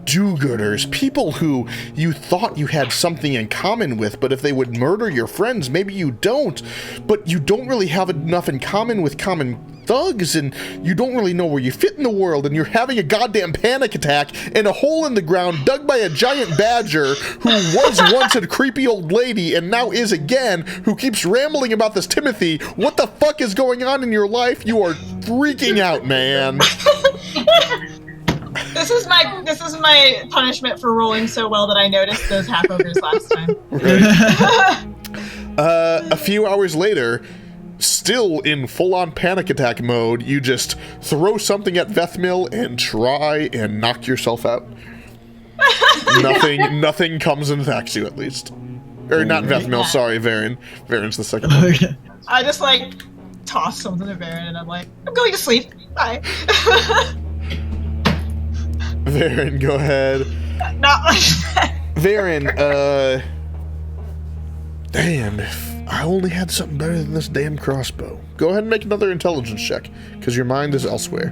Speaker 1: do-gooders, people who you thought you had something in common with, but if they would murder your friends, maybe you don't. But you don't really have enough in common with common thugs, and you don't really know where you fit in the world, and you're having a goddamn panic attack in a hole in the ground dug by a giant badger who was once a creepy old lady and now is again, who keeps rambling about this Timothy. What the fuck is going on in your life? You are freaking out, man.
Speaker 2: This is my punishment for rolling so well that I noticed those half ogres last time.
Speaker 1: A few hours later, still in full-on panic attack mode, you just throw something at Vethmil and try and knock yourself out. Nothing comes and attacks you, at least. Or not Vethmil, sorry, Varen. Varen's the second one.
Speaker 3: Okay.
Speaker 2: I just like toss something to Baron and I'm like, I'm going to sleep. Bye.
Speaker 1: Varen, go ahead.
Speaker 2: Not like that.
Speaker 1: Varen, damn, if I only had something better than this damn crossbow. Go ahead and make another intelligence check, because your mind is elsewhere.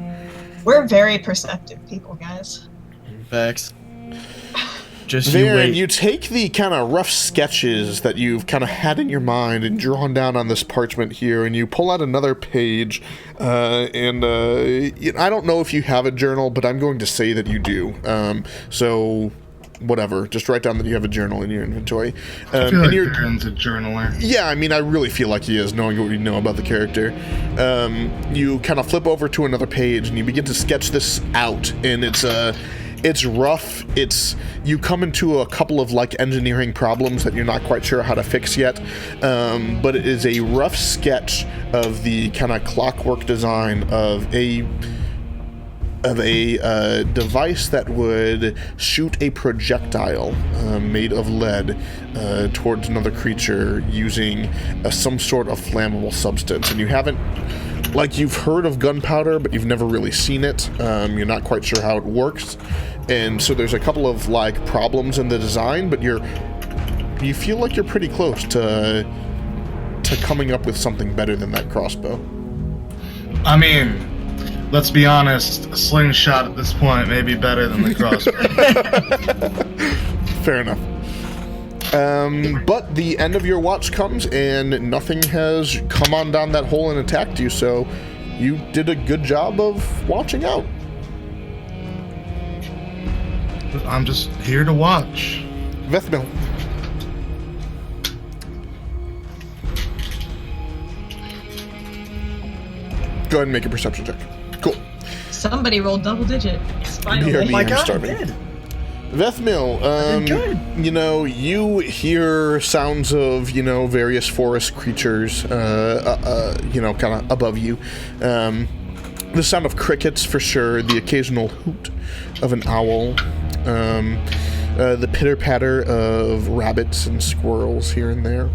Speaker 2: We're very perceptive people, guys.
Speaker 3: Facts. Just you
Speaker 1: Varen,
Speaker 3: wait.
Speaker 1: you take the kind of rough sketches that you've kind of had in your mind and drawn down on this parchment here, and you pull out another page, and I don't know if you have a journal, but I'm going to say that you do. So, whatever. Just write down that you have a journal in your inventory.
Speaker 7: I feel like Baron's a journaler.
Speaker 1: Yeah, I mean, I really feel like he is, knowing what we know about the character. You kind of flip over to another page, and you begin to sketch this out, and it's rough. You come into a couple of like engineering problems that you're not quite sure how to fix yet, but it is a rough sketch of the kind of clockwork design of a device that would shoot a projectile made of lead towards another creature using some sort of flammable substance. And you haven't, like, you've heard of gunpowder, but you've never really seen it. You're not quite sure how it works. And so there's a couple of, like, problems in the design, but you feel like you're pretty close to coming up with something better than that crossbow.
Speaker 7: I mean, let's be honest, a slingshot at this point may be better than the crossbow.
Speaker 1: Fair enough. But the end of your watch comes, and nothing has come on down that hole and attacked you, so you did a good job of watching out.
Speaker 7: I'm just here to watch.
Speaker 1: Vethmil. Go ahead and make a perception check. Cool.
Speaker 2: Somebody rolled double digits. Finally.
Speaker 1: BRB,
Speaker 3: Oh my
Speaker 1: I'm
Speaker 3: god,
Speaker 1: starving.
Speaker 3: good.
Speaker 1: Vethmil,
Speaker 3: Good.
Speaker 1: you know, you hear sounds of, various forest creatures, kind of above you. The sound of crickets, for sure, the occasional hoot of an owl, the pitter-patter of rabbits and squirrels here and there.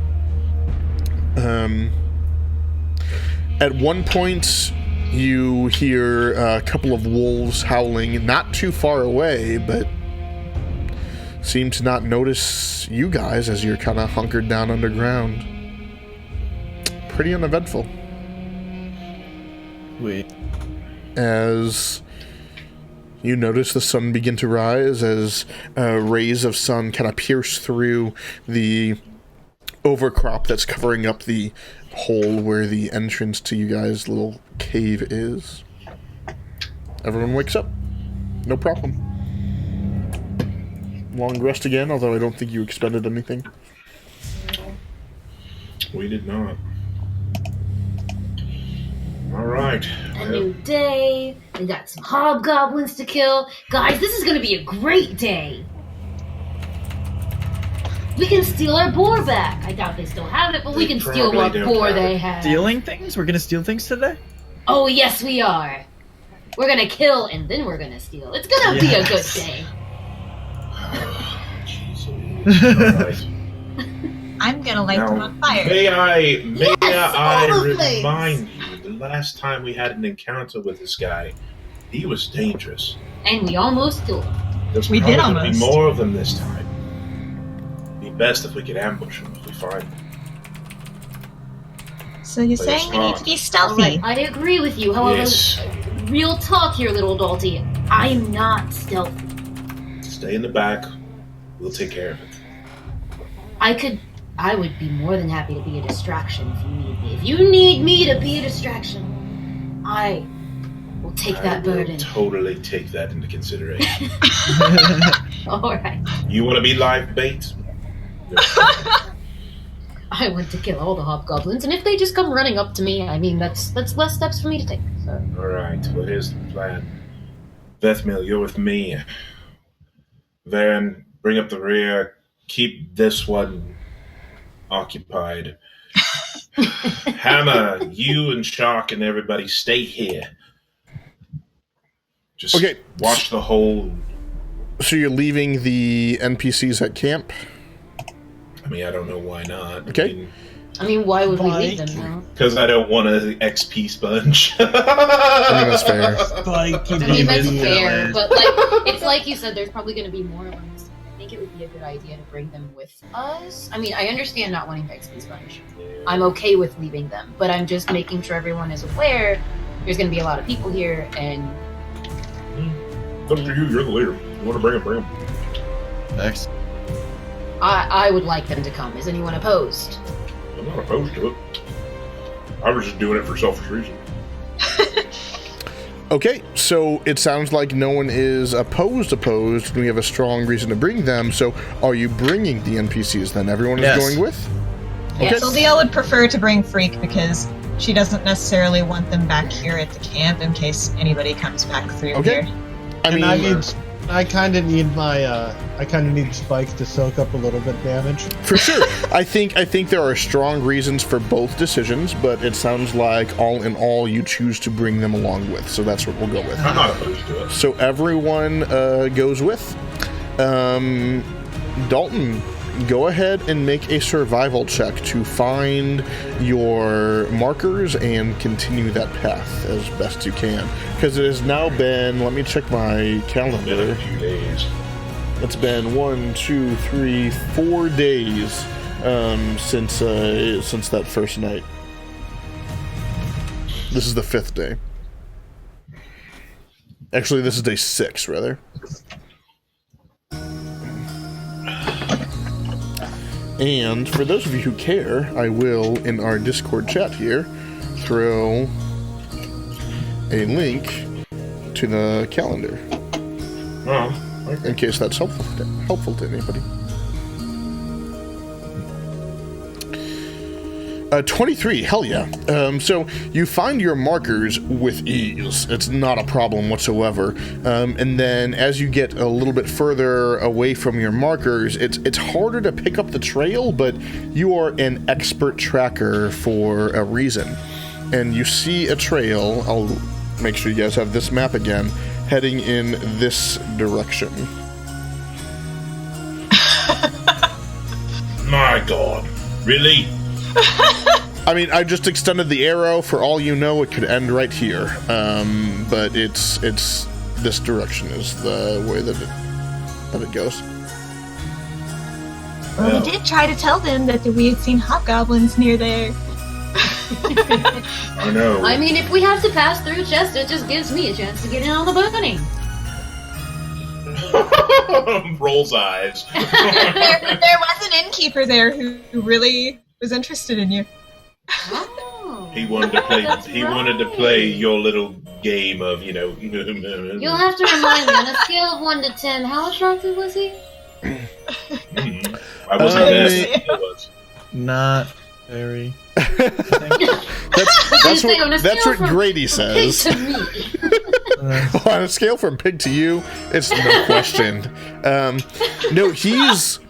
Speaker 1: At one point, you hear a couple of wolves howling not too far away, but seem to not notice you guys as you're kind of hunkered down underground. Pretty uneventful.
Speaker 3: Wait.
Speaker 1: As you notice the sun begin to rise, as rays of sun kind of pierce through the overcrop that's covering up the hole where the entrance to you guys' little cave is. Everyone wakes up. No problem. Long rest again, although I don't think you expended anything.
Speaker 5: We did not. Alright.
Speaker 4: A new day. We got some hobgoblins to kill. Guys, this is gonna be a great day. We can steal our boar back. I doubt they still have it, but we
Speaker 5: They
Speaker 4: can steal
Speaker 5: probably
Speaker 4: what
Speaker 5: don't
Speaker 4: boar
Speaker 5: have
Speaker 4: they
Speaker 5: it.
Speaker 4: have.
Speaker 3: Stealing things? We're gonna steal things today?
Speaker 4: Oh, yes, we are. We're gonna kill and then we're gonna steal. It's gonna be a good
Speaker 3: Yes.
Speaker 4: day.
Speaker 5: Alright.
Speaker 2: I'm gonna light them
Speaker 5: Now,
Speaker 2: on fire.
Speaker 5: may I
Speaker 4: all the things.
Speaker 5: remind you, the last time we had an encounter with this guy, he was dangerous.
Speaker 4: And we almost killed him.
Speaker 5: There's
Speaker 2: We
Speaker 5: probably
Speaker 2: did
Speaker 5: gonna be
Speaker 2: almost.
Speaker 5: more of them this time. Be best if we could ambush them if we find them.
Speaker 2: So you're
Speaker 5: Play
Speaker 2: saying we need to
Speaker 5: smart.
Speaker 2: be stealthy?
Speaker 4: I agree with you. However,
Speaker 5: Yes.
Speaker 4: real talk here, little Dalty. I'm not stealthy.
Speaker 5: Stay in the back. We'll take care of it.
Speaker 4: I would be more than happy to be a distraction if you need me. If you need me to be a distraction, I will take
Speaker 5: I
Speaker 4: that
Speaker 5: will
Speaker 4: burden.
Speaker 5: totally take that into consideration.
Speaker 4: Alright.
Speaker 5: You want to be live bait?
Speaker 4: I want to kill all the hobgoblins, and if they just come running up to me, I mean, that's less steps for me to take. So.
Speaker 5: Alright, well, here's the plan. Vethmil, you're with me. Varen, bring up the rear. Keep this one occupied. Hammer, you and Shark and everybody stay here. Just watch the whole...
Speaker 1: So you're leaving the NPCs at camp?
Speaker 5: I mean, I don't know why not.
Speaker 1: Okay.
Speaker 4: I mean, why would we leave them now?
Speaker 5: Because I don't want an XP sponge.
Speaker 1: I mean, that's fair.
Speaker 4: I mean, that's fair, but like, it's like you said, there's probably going to be more of them. So I think it would be a good idea to bring them with us. I mean, I understand not wanting the XP sponge. I'm okay with leaving them, but I'm just making sure everyone is aware there's going to be a lot of people here, and...
Speaker 5: Up to you, you're the leader. You want to bring them,
Speaker 3: Next.
Speaker 4: I would like them to come. Is anyone opposed?
Speaker 5: I'm not opposed to it. I was just doing it for selfish reasons.
Speaker 1: Okay, so it sounds like no one is opposed. We have a strong reason to bring them. So are you bringing the NPCs then? Everyone is going with?
Speaker 2: Yeah, Sylvia would prefer to bring Freak because she doesn't necessarily want them back here at the camp in case anybody comes back through here.
Speaker 1: I mean,
Speaker 6: I kind of need Spike to soak up a little bit of damage.
Speaker 1: For sure. I think there are strong reasons for both decisions, but it sounds like all in all you choose to bring them along with. So that's what we'll go with.
Speaker 5: I'm not opposed to it.
Speaker 1: So everyone goes with. Dalton, go ahead and make a survival check to find your markers and continue that path as best you can. Because it has now been, let me check my calendar.
Speaker 5: Been a few days.
Speaker 1: It's been 1, 2, 3, 4 days since that first night. This is the 5th day. Actually, this is day 6, rather. And for those of you who care, I will, in our Discord chat here, throw a link to the calendar.
Speaker 5: Oh, okay.
Speaker 1: In case that's helpful to anybody. 23, hell yeah. So you find your markers with ease. It's not a problem whatsoever. And then as you get a little bit further away from your markers, it's harder to pick up the trail, but you are an expert tracker for a reason. And you see a trail, I'll make sure you guys have this map again, heading in this direction.
Speaker 5: My God. Really?
Speaker 1: I mean, I just extended the arrow. For all you know, it could end right here. But it's this direction is the way that it goes.
Speaker 2: Well, we did try to tell them that we had seen hobgoblins near there.
Speaker 5: I know.
Speaker 4: I mean, if we have to pass through Chester, it just gives me a chance to get in on the bunny.
Speaker 5: Rolls eyes.
Speaker 2: there was an innkeeper there who really was interested in you.
Speaker 4: Oh.
Speaker 5: He wanted to play. He wanted to play your little game of,
Speaker 4: You'll have to remind me, on a scale of 1 to 10, how attractive was he?
Speaker 5: I wasn't there. He was.
Speaker 3: Not very.
Speaker 1: That's what Grady says.
Speaker 4: Pig to me.
Speaker 1: On a scale from pig to you, it's no question. No, he's...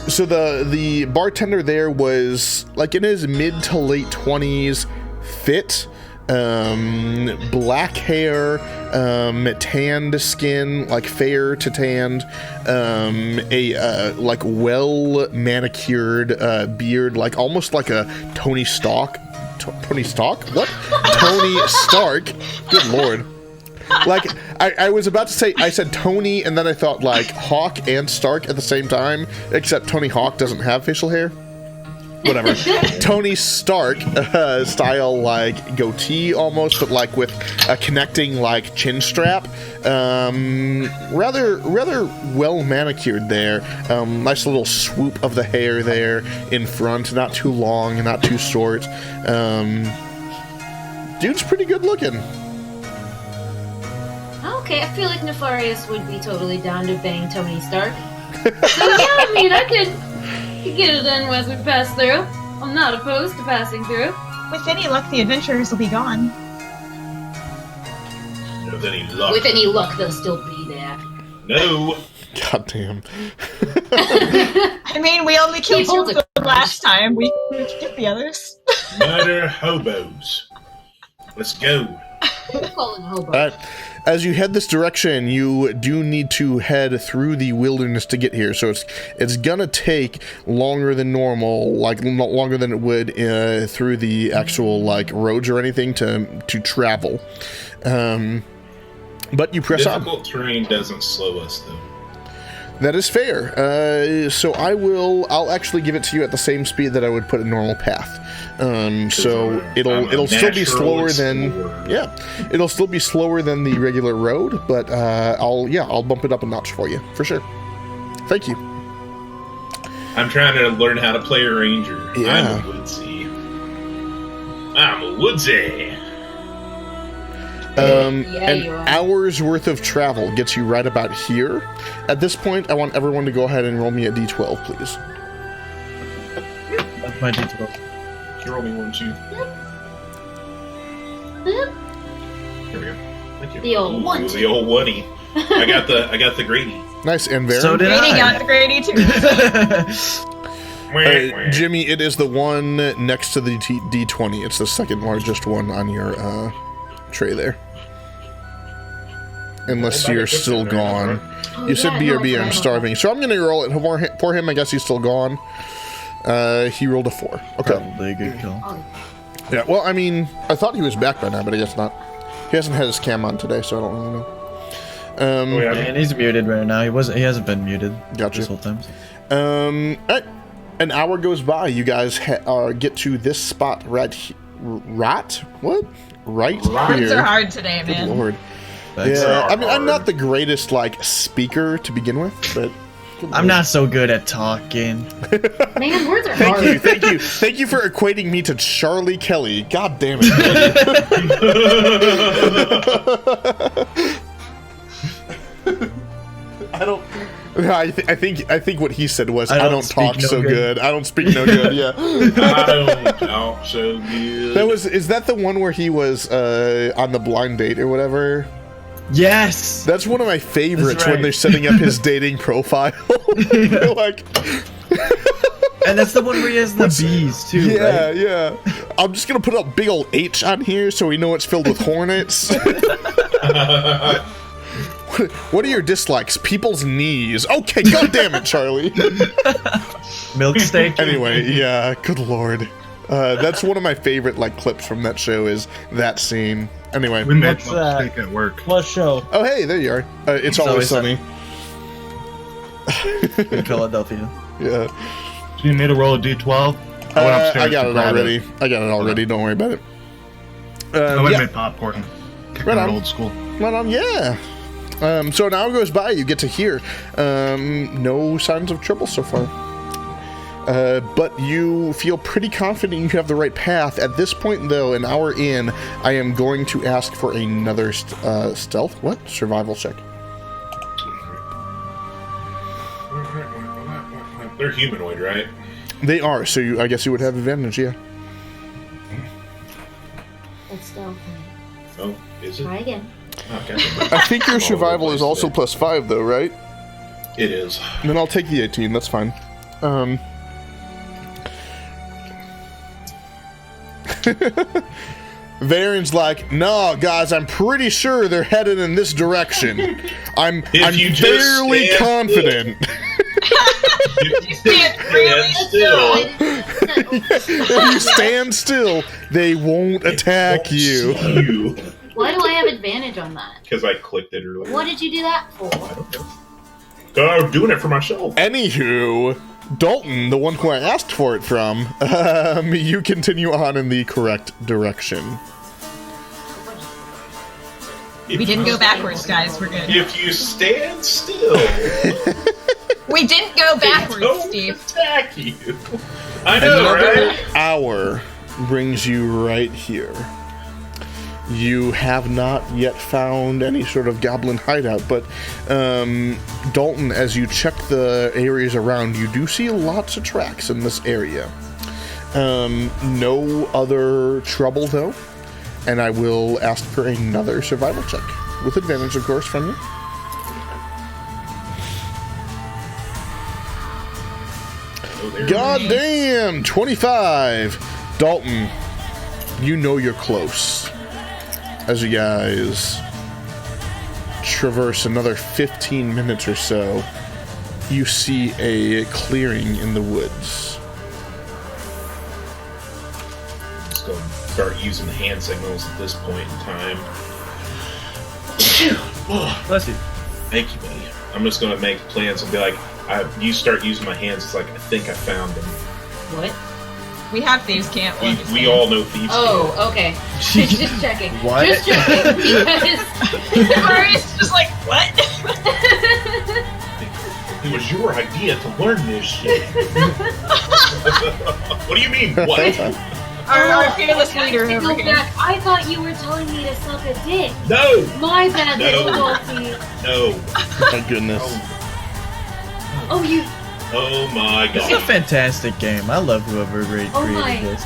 Speaker 1: So the bartender there was like in his mid to late 20s, fit, black hair, tanned skin, like fair to tanned, a like well manicured beard, like almost like a Tony Stark. Tony Stark? What? Tony Stark. Good lord. Like, I was about to say, I said Tony, and then I thought, like, Hawk and Stark at the same time, except Tony Hawk doesn't have facial hair. Whatever. Tony Stark style, like, goatee almost, but, like, with a connecting, like, chin strap. Rather well manicured there. Nice little swoop of the hair there in front, not too long and not too short. Dude's pretty good looking.
Speaker 4: Okay, I feel like Nefarious would be totally down to bang Tony Stark. So yeah, I mean, I could get it done as we pass through. I'm not opposed to passing through.
Speaker 2: With any luck, the adventurers will be gone.
Speaker 5: With any luck.
Speaker 4: With any luck, they'll still be there.
Speaker 5: No.
Speaker 1: God damn.
Speaker 2: I mean, we only killed 2 of them last time. We can get the others.
Speaker 5: Murder hobos. Let's go.
Speaker 4: Calling hobo.
Speaker 1: Alright, as you head this direction, you do need to head through the wilderness to get here, so it's gonna take longer than normal, like longer than it would through the actual like roads or anything to travel. But you press on.
Speaker 5: Difficult terrain doesn't slow us though.
Speaker 1: That is fair. So I'll actually give it to you at the same speed that I would put a normal path. So it'll still be slower than it'll still be slower than the regular road, but I'll bump it up a notch for you for sure. Thank you.
Speaker 5: I'm trying to learn how to play a ranger.
Speaker 1: Yeah.
Speaker 5: I'm a woodsy.
Speaker 1: An
Speaker 4: you are.
Speaker 1: hour's worth of travel gets you right about here. At this point, I want everyone to go ahead and roll me a d12, please.
Speaker 3: That's my D12.
Speaker 5: Can you roll me 1, 2? Here we go. Thank you.
Speaker 4: The old
Speaker 5: Ooh,
Speaker 4: one.
Speaker 5: The old Woody. I got the Grady.
Speaker 1: Nice, and Varen.
Speaker 3: So did
Speaker 2: Grady
Speaker 3: I.
Speaker 2: got the Grady too.
Speaker 1: Jimmy, it is the one next to the d20. It's the second largest one on your tray there. Unless you're still gone.
Speaker 4: Oh,
Speaker 1: You said
Speaker 4: yeah,
Speaker 1: BRB,
Speaker 4: no,
Speaker 1: I'm starving. So I'm going to roll it for him. I guess he's still gone. He rolled a 4. Okay.
Speaker 3: Probably a good kill.
Speaker 4: Oh,
Speaker 1: Yeah, well, I mean, I thought he was back by now, but I guess not. He hasn't had his cam on today, so I don't really know.
Speaker 3: And he's muted right now. He hasn't been muted
Speaker 1: Gotcha.
Speaker 3: this whole time.
Speaker 1: Alright. An hour goes by. You guys get to this spot right What? Right
Speaker 2: Words
Speaker 1: here.
Speaker 2: are hard today,
Speaker 1: Good
Speaker 2: man.
Speaker 1: lord.
Speaker 3: Thanks.
Speaker 1: Yeah, I mean, I'm not the greatest, like, speaker to begin with, but...
Speaker 3: I'm not so good at talking.
Speaker 4: man, words are
Speaker 1: Thank
Speaker 4: hard.
Speaker 1: you, thank you. Thank you for equating me to Charlie Kelly. God damn it. I don't... I think what he said was, I don't talk
Speaker 3: speak no
Speaker 1: so
Speaker 3: good."
Speaker 1: good. I don't speak no good, yeah.
Speaker 5: I don't talk so good.
Speaker 1: Is that the one where he was on the blind date or whatever?
Speaker 3: Yes.
Speaker 1: That's one of my favorites
Speaker 3: That's right.
Speaker 1: when they're setting up his dating profile. They're like,
Speaker 3: And that's the one where he has the bees too.
Speaker 1: yeah,
Speaker 3: Right?
Speaker 1: yeah. I'm just gonna put a big old H on here so we know it's filled with hornets. What are your dislikes? People's knees. Okay, god damn it, Charlie.
Speaker 3: Milk steak.
Speaker 1: Anyway, yeah, good lord. That's one of my favorite like clips from that show is that scene. Anyway.
Speaker 7: We made
Speaker 6: What's
Speaker 7: a
Speaker 6: that?
Speaker 7: mistake at work.
Speaker 6: What show?
Speaker 1: Oh hey, there you are. It's always
Speaker 3: Always
Speaker 1: sunny.
Speaker 3: In Philadelphia.
Speaker 1: Yeah.
Speaker 7: Do you need to roll a d12? I went upstairs
Speaker 1: I got
Speaker 7: to
Speaker 1: it
Speaker 7: grab
Speaker 1: already. I got it already. Don't worry about it.
Speaker 7: I went
Speaker 1: Yeah.
Speaker 7: and made popcorn. Kicking
Speaker 1: Right
Speaker 7: it
Speaker 1: on.
Speaker 7: old school.
Speaker 1: Right on, yeah. So an hour goes by, you get to hear. No signs of trouble so far. But you feel pretty confident you have the right path. At this point, though, an hour in, I am going to ask for another stealth. What? Survival check.
Speaker 5: They're humanoid, right?
Speaker 1: They are, so I guess you would have advantage, yeah.
Speaker 4: Let's go.
Speaker 5: Oh, is it?
Speaker 4: Try again.
Speaker 5: Okay.
Speaker 1: I think your survival is also +5, though, right?
Speaker 5: It is.
Speaker 1: Then I'll take the 18, that's fine. Varen's like, no, guys, I'm pretty sure they're headed in this direction. I'm
Speaker 5: you just
Speaker 1: fairly
Speaker 5: stand
Speaker 1: confident. If you stand still, they won't attack you.
Speaker 4: Why do I have advantage on that?
Speaker 5: Because I clicked it earlier.
Speaker 4: What did you do that for?
Speaker 5: I don't know. I'm doing it for myself.
Speaker 1: Anywho, Dalton, the one who I asked for it from, you continue on in the correct direction.
Speaker 2: We didn't go backwards, guys. We're good.
Speaker 5: If you stand still,
Speaker 2: We didn't go
Speaker 5: they
Speaker 2: backwards,
Speaker 5: don't
Speaker 2: Steve.
Speaker 5: attack you. I know,
Speaker 1: Another
Speaker 5: right?
Speaker 1: hour brings you right here. You have not yet found any sort of goblin hideout, but Dalton, as you check the areas around, you do see lots of tracks in this area. No other trouble, though, and I will ask for another survival check, with advantage, of course, from you.
Speaker 5: there
Speaker 1: God
Speaker 5: it is.
Speaker 1: damn! 25. Dalton, you know you're close. As you guys traverse another 15 minutes or so, you see a clearing in the woods.
Speaker 5: Just going to start using the hand signals at this point in time.
Speaker 3: Bless you.
Speaker 5: Thank you, buddy. I'm just going to make plans and be like, you start using my hands. It's like, I think I found them.
Speaker 4: What?
Speaker 2: We have thieves' camp.
Speaker 5: We all know thieves.
Speaker 4: Oh, okay. Just checking.
Speaker 3: What?
Speaker 4: Just checking. Because...
Speaker 2: Marius just like, what?
Speaker 5: It was your idea to learn this shit. What do you mean, what?
Speaker 2: Our fearless leader
Speaker 4: to
Speaker 2: over
Speaker 4: go
Speaker 2: here.
Speaker 4: back, I thought you were telling me to suck a dick.
Speaker 5: No!
Speaker 4: My bad,
Speaker 5: No.
Speaker 4: little Dolphy.
Speaker 5: No.
Speaker 1: My goodness.
Speaker 4: Oh, you...
Speaker 5: Oh my
Speaker 3: It's a
Speaker 5: god.
Speaker 3: fantastic game. I love whoever created
Speaker 4: my.
Speaker 3: this.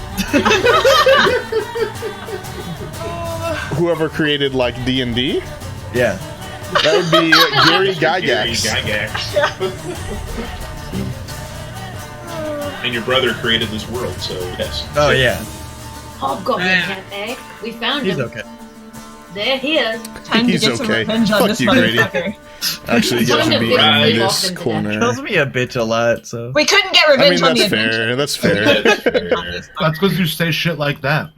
Speaker 1: Whoever created like D&D,
Speaker 3: Yeah.
Speaker 1: that would be Gary
Speaker 5: Gary
Speaker 1: Gygax.
Speaker 5: Gygax. And your brother created this world, so yes.
Speaker 3: Oh yeah.
Speaker 4: Hobgoblin cafe. We found
Speaker 3: He's
Speaker 4: him.
Speaker 3: okay.
Speaker 4: They're here.
Speaker 2: Time
Speaker 1: He's
Speaker 2: to get some
Speaker 1: okay.
Speaker 2: revenge on
Speaker 1: Fuck
Speaker 2: this
Speaker 1: you, Grady.
Speaker 2: motherfucker.
Speaker 1: Actually, you guys
Speaker 4: Time
Speaker 1: are
Speaker 4: to
Speaker 1: being
Speaker 4: bring
Speaker 1: in
Speaker 4: Grady
Speaker 1: this
Speaker 4: off into
Speaker 1: corner.
Speaker 3: Calls me a bitch a lot, so.
Speaker 2: We couldn't get
Speaker 1: I mean,
Speaker 2: revenge on the
Speaker 1: that's
Speaker 2: adventure.
Speaker 1: fair. That's fair.
Speaker 5: That's fair.
Speaker 7: That's because you say shit like that.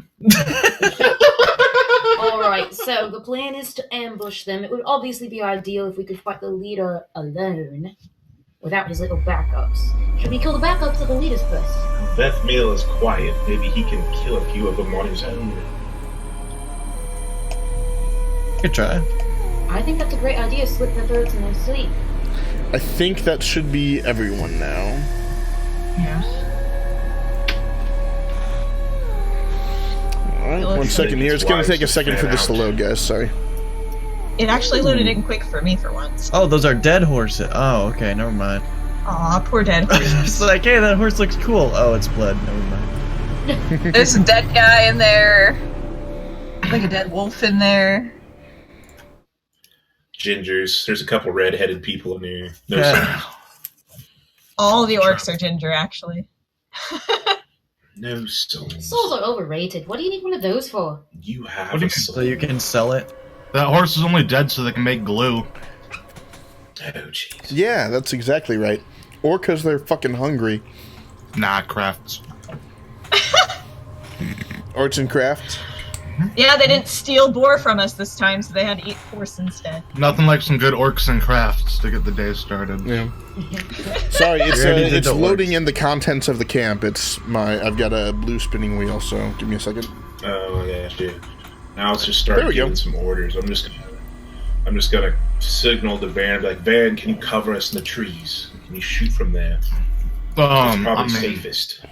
Speaker 4: Alright, so the plan is to ambush them. It would obviously be ideal if we could fight the leader alone, without his little backups. Should we kill the backups or the leaders first?
Speaker 5: Beth Mill is quiet. Maybe he can kill a few of them on his own.
Speaker 3: Good try.
Speaker 4: I think that's a great idea, slit their throats in their sleep.
Speaker 1: I think that should be everyone now.
Speaker 2: Yeah.
Speaker 1: Alright, 1 second here. It's going to take a second for this to load, guys. Sorry.
Speaker 2: It actually loaded in quick for me for once.
Speaker 3: Oh, those are dead horses. Oh, okay, never mind.
Speaker 2: Aw, poor dead
Speaker 3: It's
Speaker 2: horses.
Speaker 3: like, hey, that horse looks cool. Oh, it's blood. Never mind.
Speaker 2: There's a dead guy in there. Like a dead wolf in there.
Speaker 5: Gingers. There's a couple red-headed people in there. No,
Speaker 3: Yeah.
Speaker 2: All the orcs are ginger, actually.
Speaker 5: no souls.
Speaker 4: Souls are overrated. What do you need one of those for?
Speaker 5: You have
Speaker 7: What do you
Speaker 5: a
Speaker 7: mean?
Speaker 5: soul.
Speaker 3: So you can sell it.
Speaker 7: That horse is only dead so they can make glue.
Speaker 5: Oh, jeez.
Speaker 1: Yeah, that's exactly right. Or because they're fucking hungry.
Speaker 7: Nah, crafts.
Speaker 1: Arts and crafts.
Speaker 2: Yeah, they didn't steal boar from us this time, so they had to eat horse instead.
Speaker 7: Nothing like some good orcs and crafts to get the day started.
Speaker 1: Yeah. Sorry, it's
Speaker 3: We already did
Speaker 1: it's
Speaker 3: the
Speaker 1: loading
Speaker 3: orcs.
Speaker 1: in the contents of the camp. I've got a blue spinning wheel, so give me a second.
Speaker 5: Oh, yeah, shit. Now let's just start
Speaker 1: There we go.
Speaker 5: giving some orders. I'm just gonna signal to Van, like, Van, can you cover us in the trees? Can you shoot from there? It's probably
Speaker 7: I mean,
Speaker 5: safest.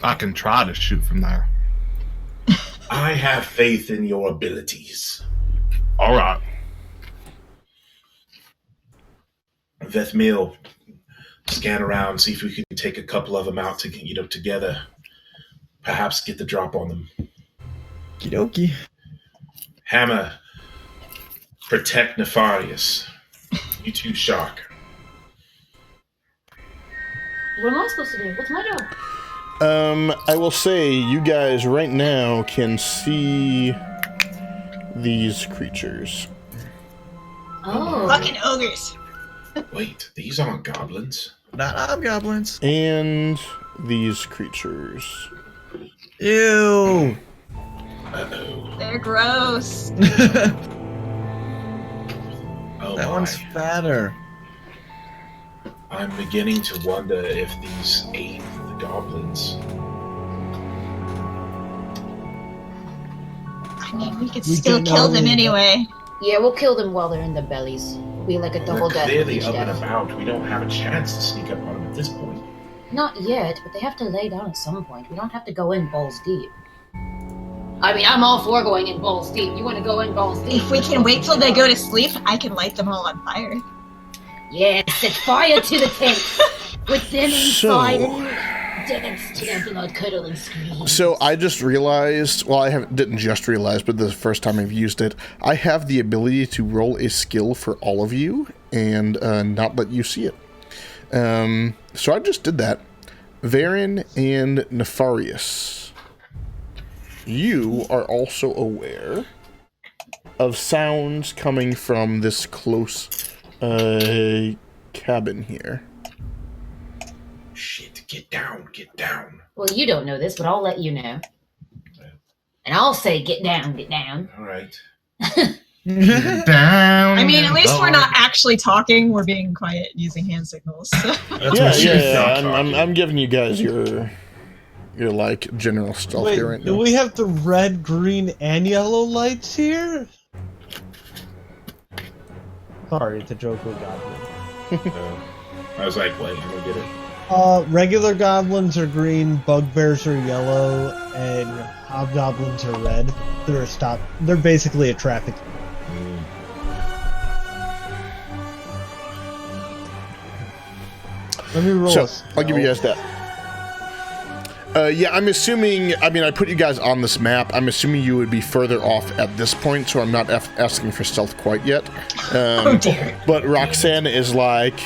Speaker 7: I can try to shoot from there.
Speaker 5: I have faith in your abilities.
Speaker 7: All right.
Speaker 5: Veth Mill, scan around, see if we can take a couple of them out to together. Perhaps get the drop on them.
Speaker 3: Okie dokie.
Speaker 5: Hammer, protect Nefarious. You too, Shark.
Speaker 4: What am I supposed to do? What's my job?
Speaker 1: I will say you guys right now can see these creatures.
Speaker 4: Oh.
Speaker 2: Fucking ogres.
Speaker 5: Wait, these aren't goblins.
Speaker 3: Not hobgoblins.
Speaker 1: And these creatures.
Speaker 3: Ew.
Speaker 5: Uh-oh.
Speaker 2: They're gross.
Speaker 5: Oh
Speaker 3: That
Speaker 5: my.
Speaker 3: one's fatter.
Speaker 5: I'm beginning to wonder if these aid the goblins.
Speaker 2: I mean, we could
Speaker 6: We
Speaker 2: still
Speaker 6: can
Speaker 2: kill them
Speaker 6: only-
Speaker 2: anyway.
Speaker 4: Yeah, we'll kill them while they're in their bellies. Be like a double
Speaker 5: They're
Speaker 4: death.
Speaker 5: clearly
Speaker 4: each
Speaker 5: up and
Speaker 4: death.
Speaker 5: about. We don't have a chance to sneak up on them at this point.
Speaker 4: Not yet, but they have to lay down at some point. We don't have to go in balls deep. I mean, I'm all for going in balls deep. You want to go in balls deep?
Speaker 2: If we can wait till they go to sleep, I can light them all on fire.
Speaker 4: Yeah, set fire to the tent. With them inside
Speaker 1: So-
Speaker 4: and dance to their blood-curdling screams.
Speaker 1: So I just realized, well, didn't just realize, but this is the first time I've used it. I have the ability to roll a skill for all of you and not let you see it. So I just did that. Varen and Nefarious, you are also aware of sounds coming from this close cabin here.
Speaker 5: Shit, get down, get down.
Speaker 4: Well, you don't know this, but I'll let you know. And I'll say, get down, get down.
Speaker 5: All right.
Speaker 7: Down.
Speaker 2: I mean, at least
Speaker 7: dog.
Speaker 2: we're not actually talking. We're being quiet using hand signals. So.
Speaker 1: I'm giving you guys your like general stealth
Speaker 6: Wait,
Speaker 1: here right
Speaker 6: do
Speaker 1: now.
Speaker 6: we have the red, green, and yellow lights here? Sorry, it's a joke with Goblin.
Speaker 5: I was like, wait, I don't get it.
Speaker 6: Regular goblins are green, bugbears are yellow, and hobgoblins are red. They're basically a traffic. Let me roll.
Speaker 1: So,
Speaker 6: a
Speaker 1: I'll give you guys that. Yeah, I'm assuming, I mean, I put you guys on this map. I'm assuming you would be further off at this point, so I'm not asking for stealth quite yet.
Speaker 2: Oh dear.
Speaker 1: But Roxanne is like,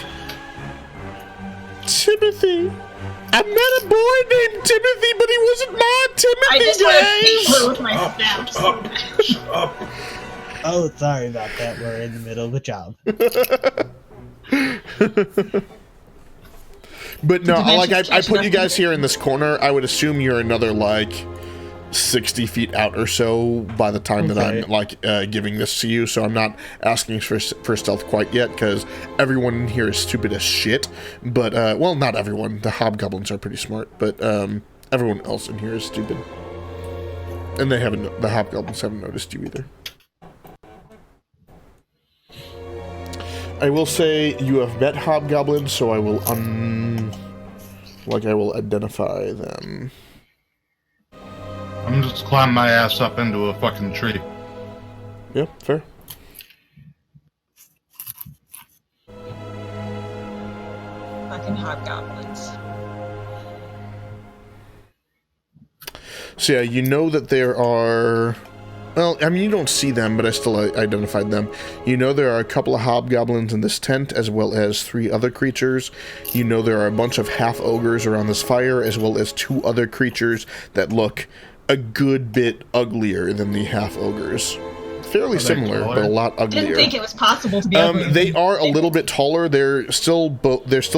Speaker 1: Timothy. I met a boy named Timothy, but he wasn't my Timothy,
Speaker 2: I just want to beat
Speaker 1: guys.
Speaker 2: her with my snaps.
Speaker 5: Shut up.
Speaker 6: Oh, sorry about that. We're in the middle of a job.
Speaker 1: But no, like
Speaker 2: dimensions
Speaker 1: I
Speaker 2: catch
Speaker 1: put you
Speaker 2: nothing.
Speaker 1: guys here in this corner. I would assume you're another like 60 feet out or so by the time that I'm like giving this to you. So I'm not asking for stealth quite yet because everyone in here is stupid as shit. But well, not everyone. The hobgoblins are pretty smart, but everyone else in here is stupid. And they haven't. The hobgoblins haven't noticed you either. I will say you have met hobgoblins, so I will I will identify them.
Speaker 7: I'm just climbing my ass up into a fucking tree.
Speaker 1: Yeah, fair.
Speaker 2: Fucking hobgoblins.
Speaker 1: So yeah, you know that there are... Well, I mean, you don't see them, but I still identified them. You know there are a couple of hobgoblins in this tent, as well as 3 other creatures. You know there are a bunch of half-ogres around this fire, as well as 2 other creatures that look a good bit uglier than the half-ogres. Fairly similar,
Speaker 7: taller?
Speaker 1: but a lot
Speaker 2: I
Speaker 1: uglier.
Speaker 2: didn't think it was possible to be ugly.
Speaker 1: They are a little bit taller. They're still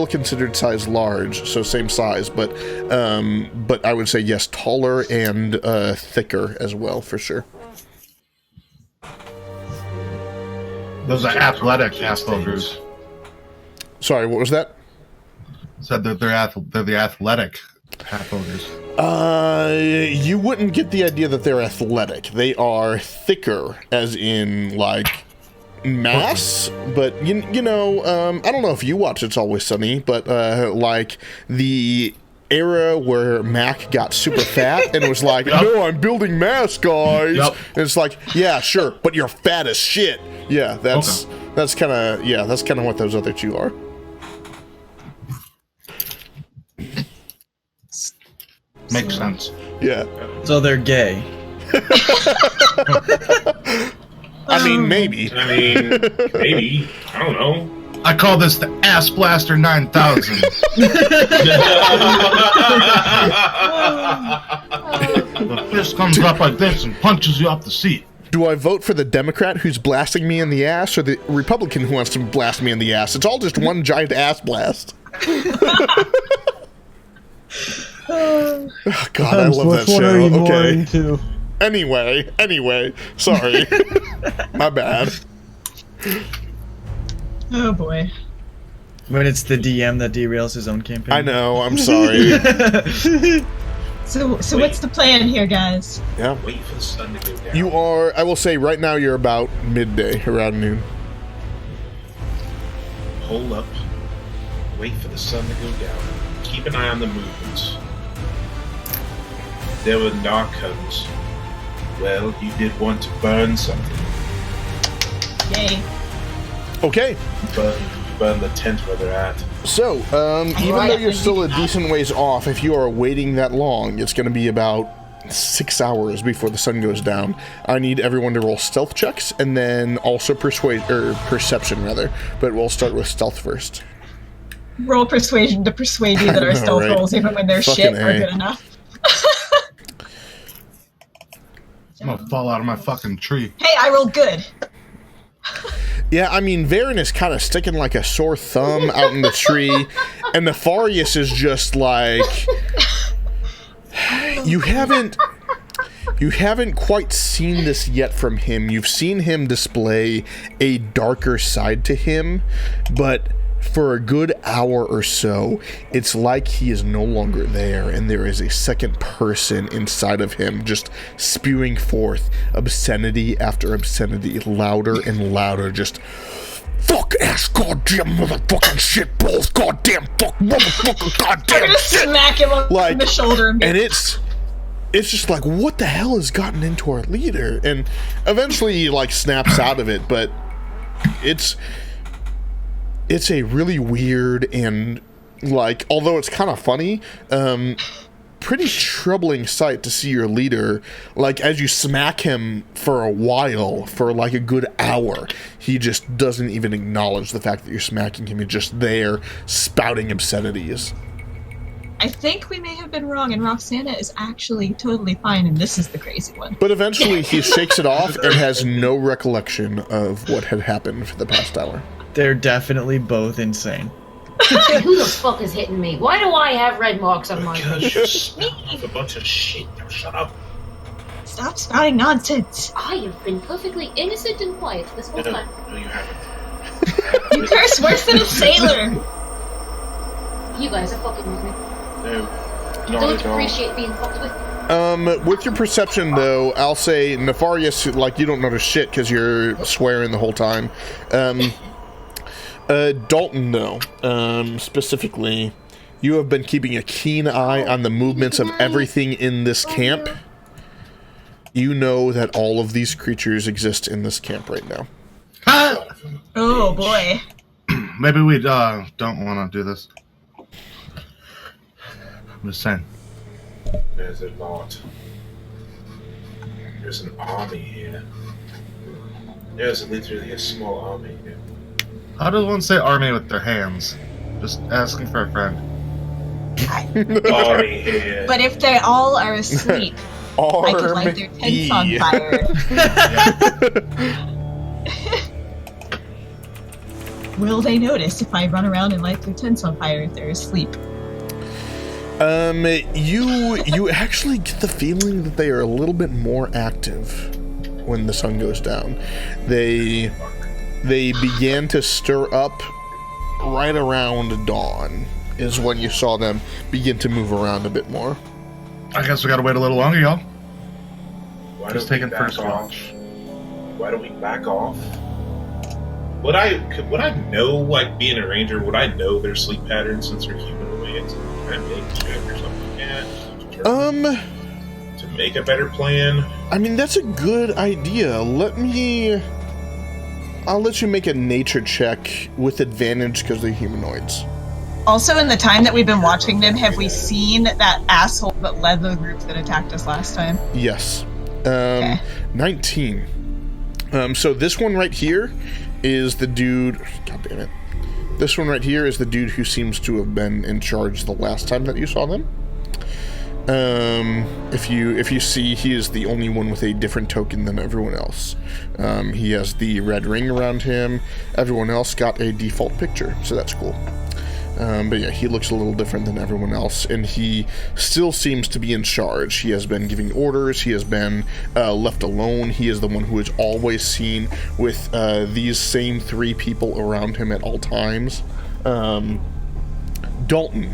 Speaker 1: considered size large, so same size, but I would say yes, taller and thicker as well for sure.
Speaker 7: Those are athletic half ogres.
Speaker 1: Sorry, what was that?
Speaker 7: Said that they're the athletic half ogres.
Speaker 1: You wouldn't get the idea that they're athletic. They are thicker, as in like mass. But you know, I don't know if you watch It's Always Sunny, but like the era where Mac got super fat and was like, no, I'm building mass, guys.
Speaker 7: Yep.
Speaker 1: And it's like, yeah, sure, but you're fat as shit. Yeah, that's kind of what those other 2 are.
Speaker 7: Makes sense.
Speaker 1: Yeah.
Speaker 3: So they're gay.
Speaker 1: I mean, maybe.
Speaker 5: I mean, maybe. I don't know.
Speaker 7: I call this the Ass Blaster 9000. The fist comes up like this and punches you off the seat.
Speaker 1: Do I vote for the Democrat who's blasting me in the ass or the Republican who wants to blast me in the ass? It's all just one giant ass blast. Oh, God, I love that
Speaker 6: Which one are you
Speaker 1: show.
Speaker 6: more
Speaker 1: Okay.
Speaker 6: into?
Speaker 1: Anyway, sorry. My bad.
Speaker 2: Oh boy.
Speaker 3: When it's the DM that derails his own campaign.
Speaker 1: I know, I'm sorry.
Speaker 2: So what's the plan here, guys?
Speaker 1: Yeah.
Speaker 5: Wait for the sun to go down.
Speaker 1: You are, I will say right now you're about midday, around noon.
Speaker 5: Hold up. Wait for the sun to go down. Keep an eye on the movements. There were narcos. Well, you did want to burn something.
Speaker 2: Yay.
Speaker 1: Okay.
Speaker 5: Burn the tent where they're at.
Speaker 1: So, even though you're still a decent ways off, if you are waiting that long, it's going to be about 6 hours before the sun goes down. I need everyone to roll stealth checks, and then also perception, rather. But we'll start with stealth first.
Speaker 2: roll persuasion to persuade you that
Speaker 1: I
Speaker 2: our
Speaker 1: know,
Speaker 2: stealth
Speaker 1: right?
Speaker 2: rolls, even when they're
Speaker 1: Fucking
Speaker 2: shit, are
Speaker 1: A.
Speaker 2: good enough.
Speaker 7: I'm gonna fall out of my fucking tree.
Speaker 2: Hey, I rolled good.
Speaker 1: Yeah, I mean, Varen is kind of sticking like a sore thumb out in the tree, and Nefarious is just like, you haven't quite seen this yet from him. You've seen him display a darker side to him, but for a good hour or so, it's like he is no longer there, and there is a second person inside of him just spewing forth obscenity after obscenity, louder and louder, just fuck ass, goddamn motherfucking shit balls, goddamn fuck motherfucking
Speaker 2: I'm
Speaker 1: goddamn
Speaker 2: gonna
Speaker 1: shit.
Speaker 2: smack him on
Speaker 1: Like,
Speaker 2: the shoulder and be
Speaker 1: and it's just like, what the hell has gotten into our leader? And eventually he like snaps out of it, but it's a really weird and, like, although it's kind of funny, pretty troubling sight to see your leader, like, as you smack him for a while, for like a good hour, he just doesn't even acknowledge the fact that you're smacking him. He's just there spouting obscenities.
Speaker 2: I think we may have been wrong, and Roxana is actually totally fine, and this is the crazy one.
Speaker 1: But eventually he shakes it off and has no recollection of what had happened for the past hour.
Speaker 3: They're definitely both insane.
Speaker 4: Who the fuck is hitting me? Why do I have red marks on my
Speaker 5: Because
Speaker 4: face?
Speaker 5: you smacked a bunch of shit. Now shut up.
Speaker 2: Stop spouting nonsense.
Speaker 4: I have been perfectly innocent and quiet this whole time.
Speaker 5: No, you haven't.
Speaker 2: You curse worse than a sailor.
Speaker 4: You guys are fucking with me.
Speaker 5: No,
Speaker 4: I
Speaker 5: not
Speaker 4: don't
Speaker 5: at all.
Speaker 4: appreciate being fucked with.
Speaker 1: With your perception, though, I'll say Nefarious, like, you don't notice shit because you're swearing the whole time. Dalton, though, specifically, you have been keeping a keen eye on the movements of everything in this camp. You know that all of these creatures exist in this camp right now.
Speaker 2: Oh boy.
Speaker 7: Maybe we don't want to do this. I'm just saying.
Speaker 5: There's a lot. There's an army here. There's literally a small army here.
Speaker 7: How does one say army with their hands? Just asking for a friend.
Speaker 5: Army here.
Speaker 2: But if they all are asleep, I could light their tents on fire. Will they notice if I run around and light their tents on fire if they're asleep?
Speaker 1: You actually get the feeling that they are a little bit more active when the sun goes down. They began to stir up right around dawn is when you saw them begin to move around a bit more.
Speaker 7: I guess we gotta wait a little longer, y'all.
Speaker 5: Why
Speaker 7: Just
Speaker 5: don't we
Speaker 7: taking
Speaker 5: back
Speaker 7: first
Speaker 5: off?
Speaker 7: watch.
Speaker 5: Why don't we back off? Would I know, like, being a ranger, would I know their sleep patterns since they're human away? Can I make a check or something like that? To make a better plan?
Speaker 1: I mean, that's a good idea. I'll let you make a nature check with advantage because they're humanoids.
Speaker 2: Also, in the time that we've been watching them, have we seen that asshole that led the group that attacked us last time?
Speaker 1: Yes.
Speaker 2: Okay.
Speaker 1: 19. So this one right here is the dude... God damn it. This one right here is the dude who seems to have been in charge the last time that you saw them. If you see, he is the only one with a different token than everyone else. He has the red ring around him. Everyone else got a default picture, so that's cool. But yeah, he looks a little different than everyone else, and he still seems to be in charge. He has been giving orders. He has been left alone. He is the one who is always seen with these same three people around him at all times. Dalton.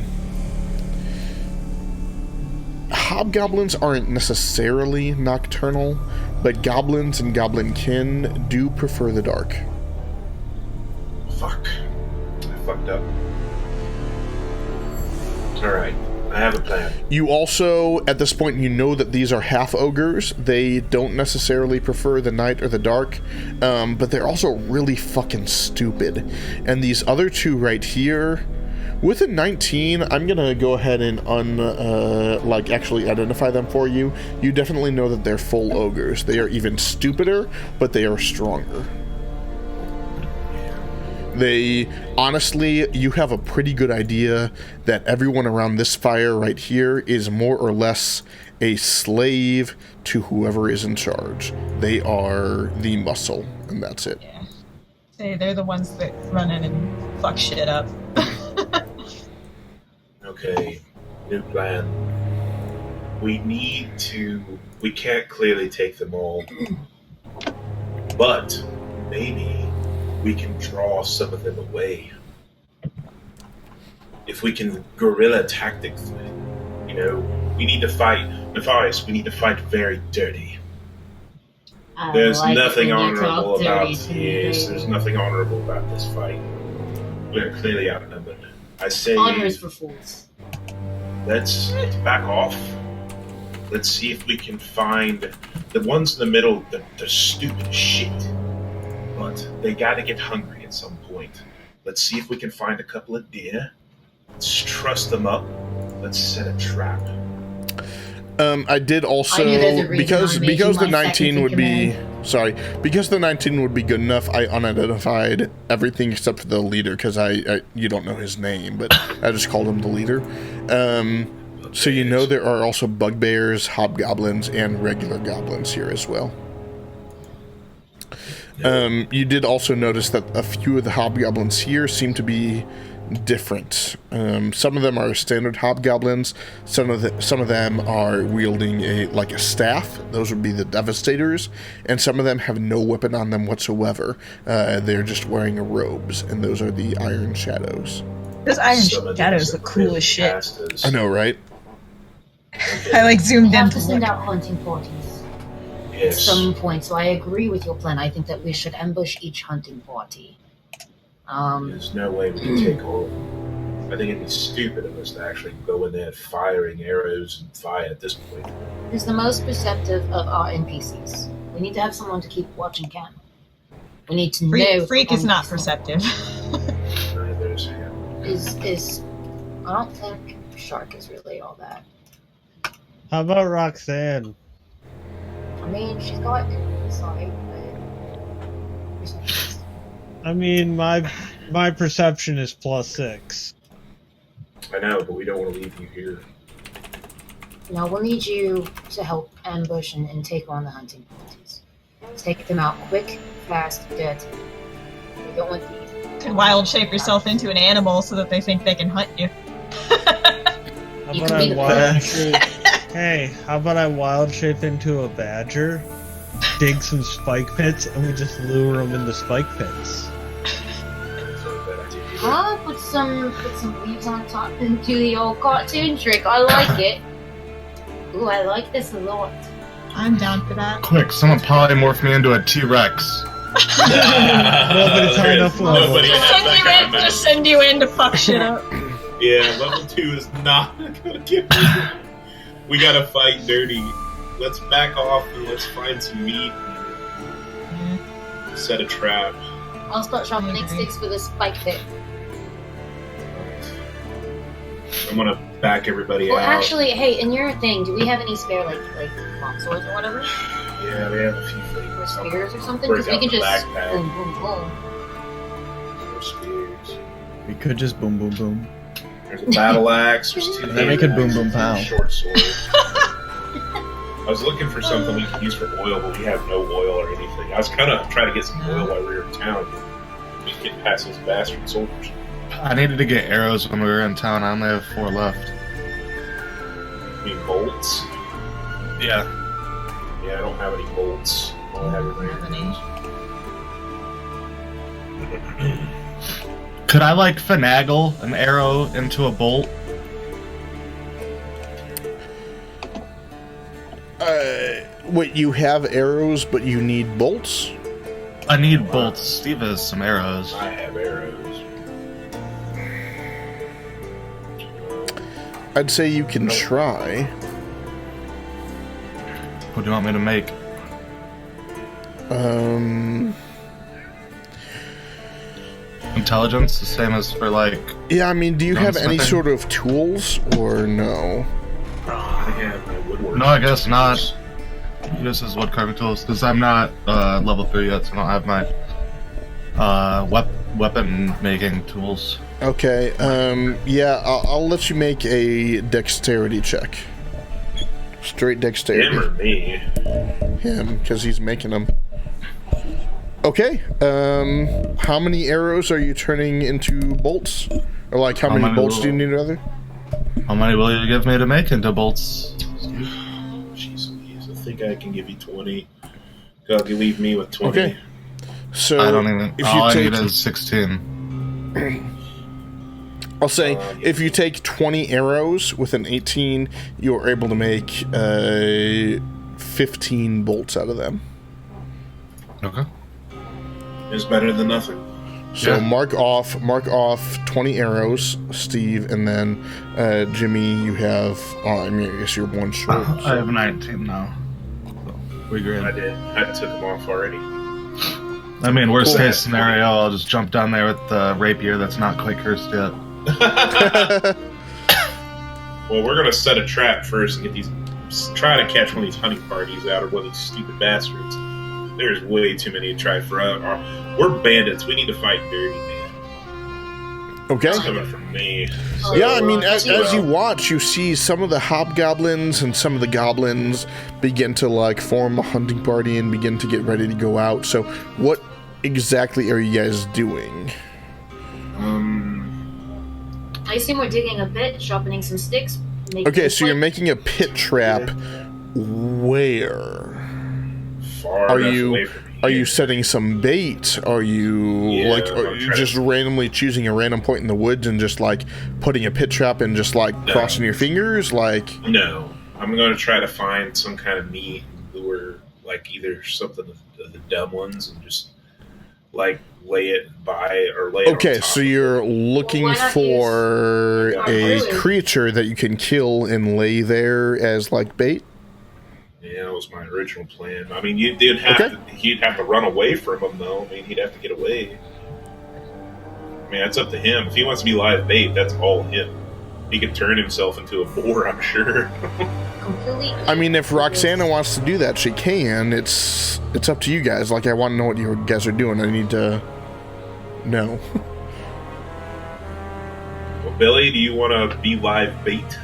Speaker 1: Hobgoblins aren't necessarily nocturnal, but goblins and goblin-kin do prefer the dark.
Speaker 5: Fuck. I fucked up. Alright, I have a plan.
Speaker 1: You also, at this point, you know that these are half-ogres. They don't necessarily prefer the night or the dark, but they're also really fucking stupid. And these other two right here, with a 19, I'm gonna go ahead and actually identify them for you. You definitely know that they're full ogres. They are even stupider, but they are stronger. They honestly, you have a pretty good idea that everyone around this fire right here is more or less a slave to whoever is in charge. They are the muscle, and that's it.
Speaker 2: Yeah. Say they're the ones that run in and fuck shit up.
Speaker 5: Okay, new plan. We can't clearly take them all, but maybe we can draw some of them away. If we can guerrilla tactics, we need to fight. Nefarious, we need to fight very dirty. There's nothing honorable about this. There's nothing honorable about this fight. We're clearly outnumbered. I say,
Speaker 4: honor is for fools.
Speaker 5: Let's back off. Let's see if we can find the ones in the middle. They're stupid as shit, but they got to get hungry at some point. Let's see if we can find a couple of deer. Let's truss them up. Let's set a trap.
Speaker 1: I did also because the 19 would be because the 19 would be good enough. I unidentified everything except for the leader because you don't know his name, but I just called him the leader. So there are also bugbears, hobgoblins, and regular goblins here as well. You did also notice that a few of the hobgoblins here seem to be different. Some of them are standard hobgoblins. Some of them are wielding a staff. Those would be the Devastators, and some of them have no weapon on them whatsoever. They're just wearing robes, and those are the Iron Shadows.
Speaker 2: Those Iron Shadows look cool as shit.
Speaker 1: I know, right?
Speaker 2: I zoomed in.
Speaker 4: We have to send out hunting parties
Speaker 5: Yes.
Speaker 4: at some point, so I agree with your plan. I think that we should ambush each hunting party.
Speaker 5: There's no way we can take all of them. I think it'd be stupid of us to actually go in there firing arrows and fire at this point.
Speaker 4: Who's the most perceptive of our NPCs? We need to have someone to keep watching camp. We need to know.
Speaker 2: Freak is not perceptive.
Speaker 5: Neither is him.
Speaker 4: Is I don't think Shark is really all that.
Speaker 6: How about Roxanne?
Speaker 4: I mean, she's got insight, but
Speaker 6: I mean, my perception is +6.
Speaker 5: I know, but we don't want to leave you here.
Speaker 4: No, we'll need you to help ambush and take on the hunting parties. Let's take them out quick, fast, dirty. We don't want these.
Speaker 2: Could wild shape yourself into an animal so that they think they can hunt you.
Speaker 6: How
Speaker 4: You
Speaker 6: about
Speaker 4: can
Speaker 6: I
Speaker 4: be the
Speaker 6: wild shape? Hey, how about I wild shape into a badger, dig some spike pits, and we just lure them into spike pits?
Speaker 4: Put some leaves on top and do the old cartoon trick. I like it. Ooh, I like this a lot.
Speaker 2: I'm down for that.
Speaker 7: Quick, someone polymorph me into a T-Rex.
Speaker 6: Nobody's high enough level.
Speaker 5: Nobody has that kind of
Speaker 2: Just send you in to fuck shit up.
Speaker 5: Yeah, level 2 is not gonna get me. We gotta fight dirty. Let's back off and let's find some meat and set a trap.
Speaker 4: I'll start sharpening sticks for this spike pit.
Speaker 5: I'm gonna back everybody
Speaker 4: Well,
Speaker 5: out.
Speaker 4: actually, hey, in your thing, do we have any spare like long swords or whatever,
Speaker 5: Yeah, we have a few
Speaker 4: or
Speaker 5: things.
Speaker 4: spears or something?
Speaker 5: Break
Speaker 4: Because we
Speaker 5: out
Speaker 4: can
Speaker 5: the
Speaker 4: just
Speaker 5: backpack.
Speaker 4: boom, boom, boom.
Speaker 5: More spears.
Speaker 3: We could just boom, boom, boom.
Speaker 5: There's a battle axe. There's 2
Speaker 3: And then we could boom,
Speaker 5: axes,
Speaker 3: boom, pow.
Speaker 5: and a short sword. I was looking for something we could use for oil, but we have no oil or anything. I was kind of trying to get some oil while we were in town. We could get past those bastard soldiers.
Speaker 7: I needed to get arrows when we were in town. I only have 4 left.
Speaker 5: I mean, bolts.
Speaker 7: Yeah.
Speaker 5: Yeah, I don't have any bolts. I don't have everything.
Speaker 7: Could I finagle an arrow into a bolt?
Speaker 1: Wait, you have arrows, but you need bolts?
Speaker 7: I need bolts. Steve has some arrows.
Speaker 5: I have arrows.
Speaker 1: I'd say you can try.
Speaker 7: What do you want me to make? Intelligence, the same as for
Speaker 1: Yeah, I mean, do you have any
Speaker 7: Gunsmithing?
Speaker 1: sort of tools, or no?
Speaker 5: I have my woodwork.
Speaker 7: No, I guess not. This is woodcarving tools because I'm not level 3 yet, so I don't have my weapon making tools.
Speaker 1: Okay. Yeah, I'll let you make a dexterity check. Straight dexterity.
Speaker 5: Him or me?
Speaker 1: Him, because he's making them. Okay. How many arrows are you turning into bolts? Or like, how many bolts do you need, rather?
Speaker 7: How many will you give me to make into bolts?
Speaker 5: Jeez, I think I can give you 20. God, you leave me with 20.
Speaker 1: Okay. So
Speaker 7: I don't even.
Speaker 1: if
Speaker 7: All I
Speaker 1: you
Speaker 7: need
Speaker 1: take,
Speaker 7: is 16.
Speaker 1: I'll say if you take 20 arrows with an 18, you're able to make 15 bolts out of them.
Speaker 7: Okay.
Speaker 5: It's better than nothing.
Speaker 1: So
Speaker 7: Yeah.
Speaker 1: mark off 20 arrows, Steve, and then Jimmy, you have. I mean, I guess you're one short.
Speaker 7: I have 19 now. So we good.
Speaker 5: I did. I took them off already.
Speaker 7: I mean, worst
Speaker 1: Cool.
Speaker 7: case scenario, I'll just jump down there with the rapier that's not quite cursed yet.
Speaker 5: Well, we're gonna set a trap first and get these. Try to catch one of these hunting parties out of one of these stupid bastards. There's way too many to try for. We're bandits. We need to fight dirty, man.
Speaker 1: Okay.
Speaker 5: That's coming from me.
Speaker 1: Yeah, I mean, as
Speaker 5: Well,
Speaker 1: you watch, you see some of the hobgoblins and some of the goblins begin to like form a hunting party and begin to get ready to go out. So, what exactly are you guys doing?
Speaker 4: I assume we're digging a pit, sharpening some sticks.
Speaker 1: Okay, so you're making a pit trap. Where
Speaker 5: far
Speaker 1: are
Speaker 5: enough
Speaker 1: you?
Speaker 5: away from
Speaker 1: Are
Speaker 5: here.
Speaker 1: you setting some bait? Are you
Speaker 5: Yeah,
Speaker 1: like are
Speaker 5: I'm
Speaker 1: you
Speaker 5: trying
Speaker 1: just
Speaker 5: to-
Speaker 1: randomly choosing a random point in the woods and just like putting a pit trap and just like
Speaker 5: No.
Speaker 1: crossing your fingers? Like,
Speaker 5: No, I'm going to try to find some kind of meat lure, like either something of the dumb ones, and just like lay it by or lay it.
Speaker 1: okay,
Speaker 5: on top
Speaker 1: so
Speaker 5: of
Speaker 1: you're looking
Speaker 4: Why not
Speaker 1: for
Speaker 4: use-
Speaker 1: a
Speaker 4: Really?
Speaker 1: creature that you can kill and lay there as like bait.
Speaker 5: it. Yeah, that was my original plan. I mean, you'd have
Speaker 1: Okay.
Speaker 5: he'd have to run away from him, though. I mean, he'd have to get away. I mean, that's up to him. If he wants to be live bait, that's all him. He could turn himself into a boar, I'm sure.
Speaker 4: Completely.
Speaker 1: I mean, if Roxana wants to do that, she can. It's up to you guys. Like, I want to know what you guys are doing. I need to know.
Speaker 5: Well, Billy, do you want to be live bait?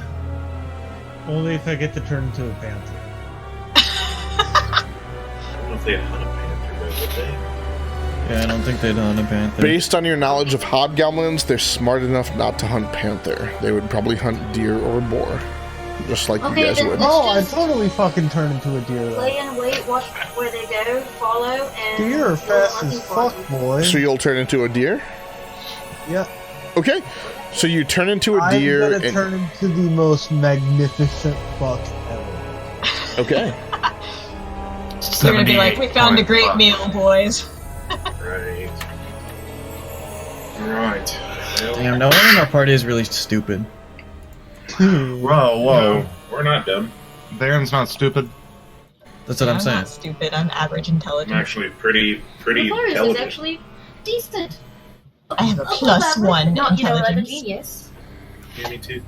Speaker 6: Only if I get to turn into a panther.
Speaker 5: I don't know if they'd hunt a panther, though, would they?
Speaker 3: Yeah, I don't think they'd hunt a panther.
Speaker 1: Based on your knowledge of hobgoblins, they're smart enough not to hunt panther. They would probably hunt deer or boar, just like
Speaker 4: Okay,
Speaker 1: you guys
Speaker 4: then
Speaker 1: would.
Speaker 4: let's
Speaker 6: Oh, I
Speaker 4: just
Speaker 6: totally fucking turn into a deer
Speaker 4: play
Speaker 6: though.
Speaker 4: and wait, watch where they go, follow, and
Speaker 6: Deer are
Speaker 4: go
Speaker 6: fast
Speaker 4: hunting
Speaker 6: as
Speaker 4: for
Speaker 6: fuck,
Speaker 4: them.
Speaker 6: boy.
Speaker 1: So you'll turn into a deer?
Speaker 6: Yeah,
Speaker 1: Okay. So you turn into a deer.
Speaker 6: I'm gonna turn into the most magnificent fuck ever.
Speaker 1: Okay.
Speaker 2: They're gonna be like, we found a great meal, boys.
Speaker 5: Right. Right. Well,
Speaker 3: Damn, no one in our party is really stupid.
Speaker 7: Whoa, whoa.
Speaker 5: no, we're not dumb.
Speaker 7: Darren's not stupid.
Speaker 3: That's what I'm
Speaker 2: I'm
Speaker 3: saying.
Speaker 2: not stupid. I'm average
Speaker 5: I'm
Speaker 2: intelligence.
Speaker 5: actually pretty
Speaker 4: The forest is
Speaker 5: intelligent.
Speaker 4: actually decent.
Speaker 2: I have a
Speaker 4: Above
Speaker 2: plus
Speaker 4: average,
Speaker 2: one
Speaker 4: not, like a
Speaker 2: intelligence.
Speaker 4: genius.
Speaker 5: Yeah, me too.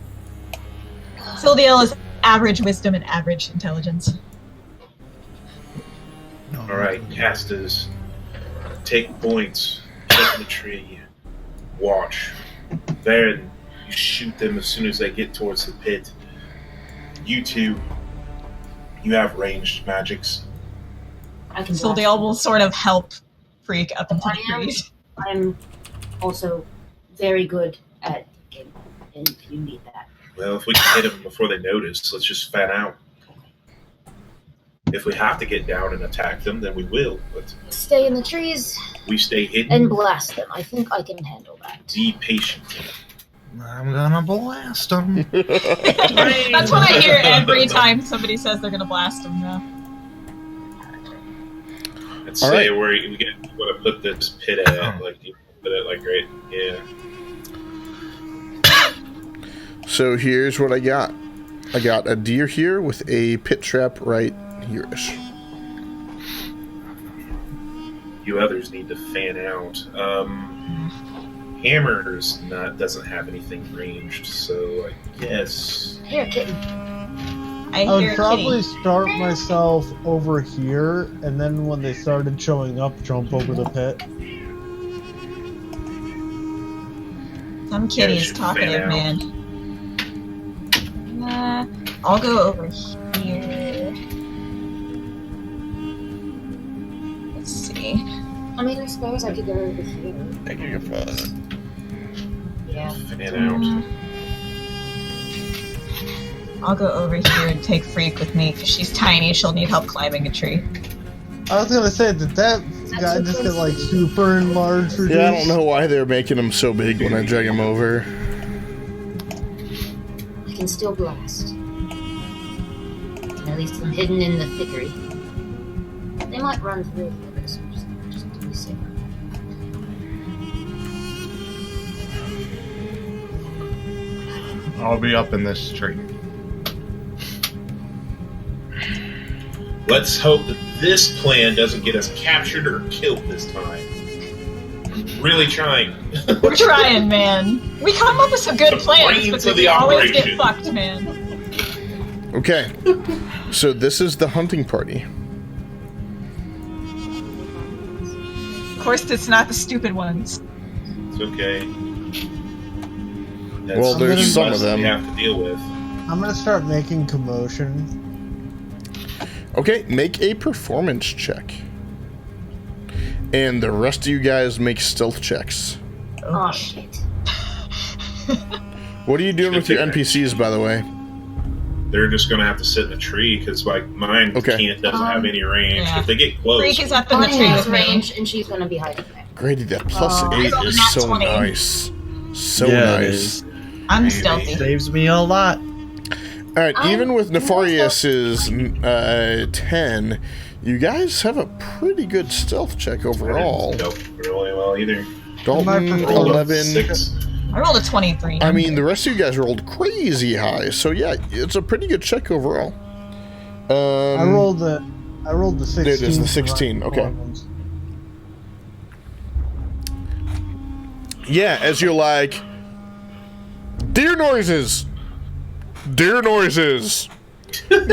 Speaker 2: Sildiel is average wisdom and average intelligence.
Speaker 5: All right, casters, take points, get in the tree, watch. Then you shoot them as soon as they get towards the pit. You two, you have ranged magics.
Speaker 4: I can.
Speaker 2: Sildiel will sort of help Freak up into the
Speaker 4: I am.
Speaker 2: trees.
Speaker 4: I'm also very good at digging, and if you need that.
Speaker 5: Well, if we can hit them before they notice, let's just fan out. If we have to get down and attack them, then we will. But
Speaker 4: Stay in the trees
Speaker 5: we stay hidden.
Speaker 4: and blast them. I think I can handle that.
Speaker 5: Be patient.
Speaker 7: I'm gonna blast him.
Speaker 2: That's what I hear every time somebody says they're gonna blast him now.
Speaker 5: Let's
Speaker 1: All
Speaker 5: say
Speaker 1: right.
Speaker 5: where you want to put this pit at. Like, you put it like right. Yeah.
Speaker 1: So here's what I got. I got a deer here with a pit trap right here-ish.
Speaker 5: You others need to fan out. Hammer's doesn't have anything ranged, so I guess
Speaker 4: Here, kitten.
Speaker 2: I
Speaker 6: I
Speaker 2: hear
Speaker 6: would
Speaker 2: a
Speaker 6: probably
Speaker 2: kitty.
Speaker 6: start myself over here, and then when they started showing up, jump over the pit.
Speaker 2: Some kitty
Speaker 5: Yeah,
Speaker 2: is
Speaker 5: should
Speaker 2: talkative,
Speaker 5: fan
Speaker 2: man. I'll go over here. Let's see.
Speaker 4: I mean, I suppose I could go over here.
Speaker 1: Thank you for that.
Speaker 4: Yeah.
Speaker 5: Fan out.
Speaker 2: I'll go over here and take Freak with me, because she's tiny, she'll need help climbing a tree.
Speaker 6: I was gonna say, did that guy just get like super enlarged?
Speaker 1: Yeah, I don't know why they're making him so big when I drag him over.
Speaker 4: I can still blast. At least I'm hidden in the thickery. They might run through here, so just to be safe.
Speaker 7: I'll be up in this tree.
Speaker 5: Let's hope that this plan doesn't get us captured or killed this time. I'm really trying.
Speaker 2: We're trying, man. We come up with some good
Speaker 5: The
Speaker 2: plans,
Speaker 5: brains
Speaker 2: but
Speaker 5: of
Speaker 2: we
Speaker 5: the
Speaker 2: always
Speaker 5: operation.
Speaker 2: get fucked, man.
Speaker 1: Okay, so this is the hunting party.
Speaker 2: Of course, it's not the stupid ones.
Speaker 5: It's okay.
Speaker 1: Well, there's some of them.
Speaker 5: We have to deal with.
Speaker 6: I'm gonna start making commotion.
Speaker 1: Okay, make a performance check. And the rest of you guys make stealth checks.
Speaker 4: Oh shit.
Speaker 1: What are you doing with your NPCs, by the way?
Speaker 5: They're just gonna have to sit in a tree because like mine doesn't have any range.
Speaker 2: Yeah.
Speaker 5: If they get close,
Speaker 2: Freak is up in the
Speaker 4: Mine
Speaker 2: tree
Speaker 4: has
Speaker 2: with me.
Speaker 4: range, and she's gonna be hiding there.
Speaker 1: Grady, that plus
Speaker 2: Oh,
Speaker 1: 8
Speaker 2: I got
Speaker 1: is
Speaker 2: nat
Speaker 1: so
Speaker 2: 20.
Speaker 1: nice. So
Speaker 3: Yeah, it
Speaker 1: nice.
Speaker 3: is.
Speaker 2: I'm stealthy.
Speaker 3: Saves me a lot.
Speaker 1: Alright, even with
Speaker 4: I'm
Speaker 1: Nefarious' 10, you guys have a pretty good stealth check overall.
Speaker 5: Nope, really well either.
Speaker 1: Dalton,
Speaker 6: Rolled a
Speaker 1: 11.
Speaker 5: 6.
Speaker 2: I rolled a 23.
Speaker 1: I mean, the rest of you guys rolled crazy high, so yeah, it's a pretty good check overall.
Speaker 6: I rolled the 16.
Speaker 1: There it is, the
Speaker 6: for
Speaker 1: 16,
Speaker 6: my
Speaker 1: okay.
Speaker 6: performance.
Speaker 1: Yeah, as you're like, deer noises! Deer noises! Dinner!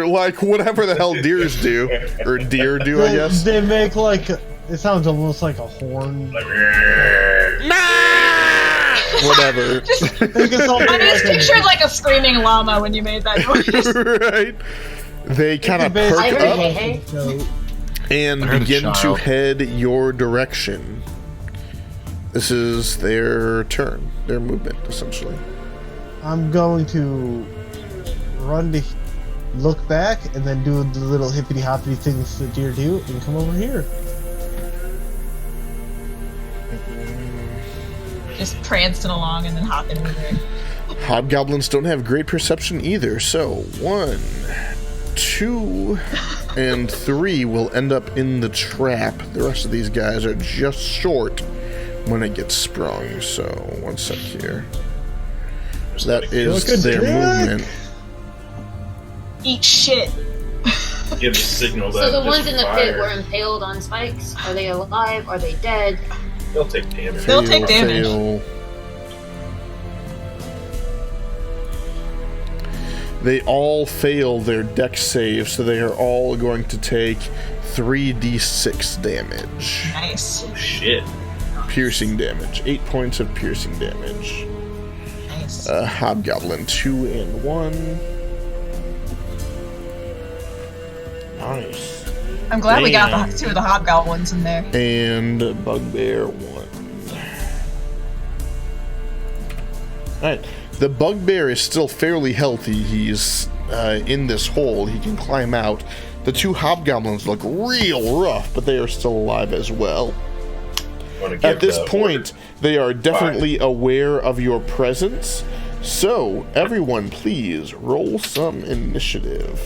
Speaker 1: Like, whatever the hell deers do. Or deer do, I guess.
Speaker 6: They make like it sounds almost like a horn.
Speaker 1: Whatever.
Speaker 6: Think it's something
Speaker 2: I just
Speaker 6: like a-
Speaker 2: pictured like a screaming llama when you made that noise.
Speaker 1: Right? They kind of perk
Speaker 6: basically
Speaker 1: up
Speaker 4: Hey.
Speaker 1: and
Speaker 7: They're the
Speaker 1: begin to
Speaker 7: child.
Speaker 1: head your direction. This is their turn, their movement, essentially.
Speaker 6: I'm going to run to look back and then do the little hippity hoppity things that deer do and come over here.
Speaker 2: Just prancing along and then hopping over.
Speaker 1: Hobgoblins don't have great perception either, so 1, 2, and 3 will end up in the trap. The rest of these guys are just short when it gets sprung, so 1 sec here. That is
Speaker 6: Look at
Speaker 1: their
Speaker 6: that.
Speaker 1: movement.
Speaker 2: Eat shit.
Speaker 5: Give a signal that
Speaker 4: So the
Speaker 5: just
Speaker 4: ones in the
Speaker 5: fire.
Speaker 4: pit were impaled on spikes. Are they alive? Are they dead?
Speaker 5: They'll take damage.
Speaker 2: They'll take damage.
Speaker 1: Fail. They all fail their dex save, so they are all going to take 3d6 damage.
Speaker 2: Nice.
Speaker 5: Oh shit.
Speaker 1: Piercing damage. 8 points of piercing damage.
Speaker 2: Nice.
Speaker 1: Hobgoblin, 2 and 1. Nice.
Speaker 2: I'm glad we got
Speaker 1: damn.
Speaker 2: the 2 of the hobgoblins in there.
Speaker 1: And Bugbear, 1. Alright. The Bugbear is still fairly healthy. He's in this hole. He can climb out. The 2 hobgoblins look real rough, but they are still alive as well.
Speaker 5: Wanna
Speaker 1: At
Speaker 5: give
Speaker 1: this
Speaker 5: the
Speaker 1: point, they are definitely aware of your presence. So, everyone, please roll some initiative.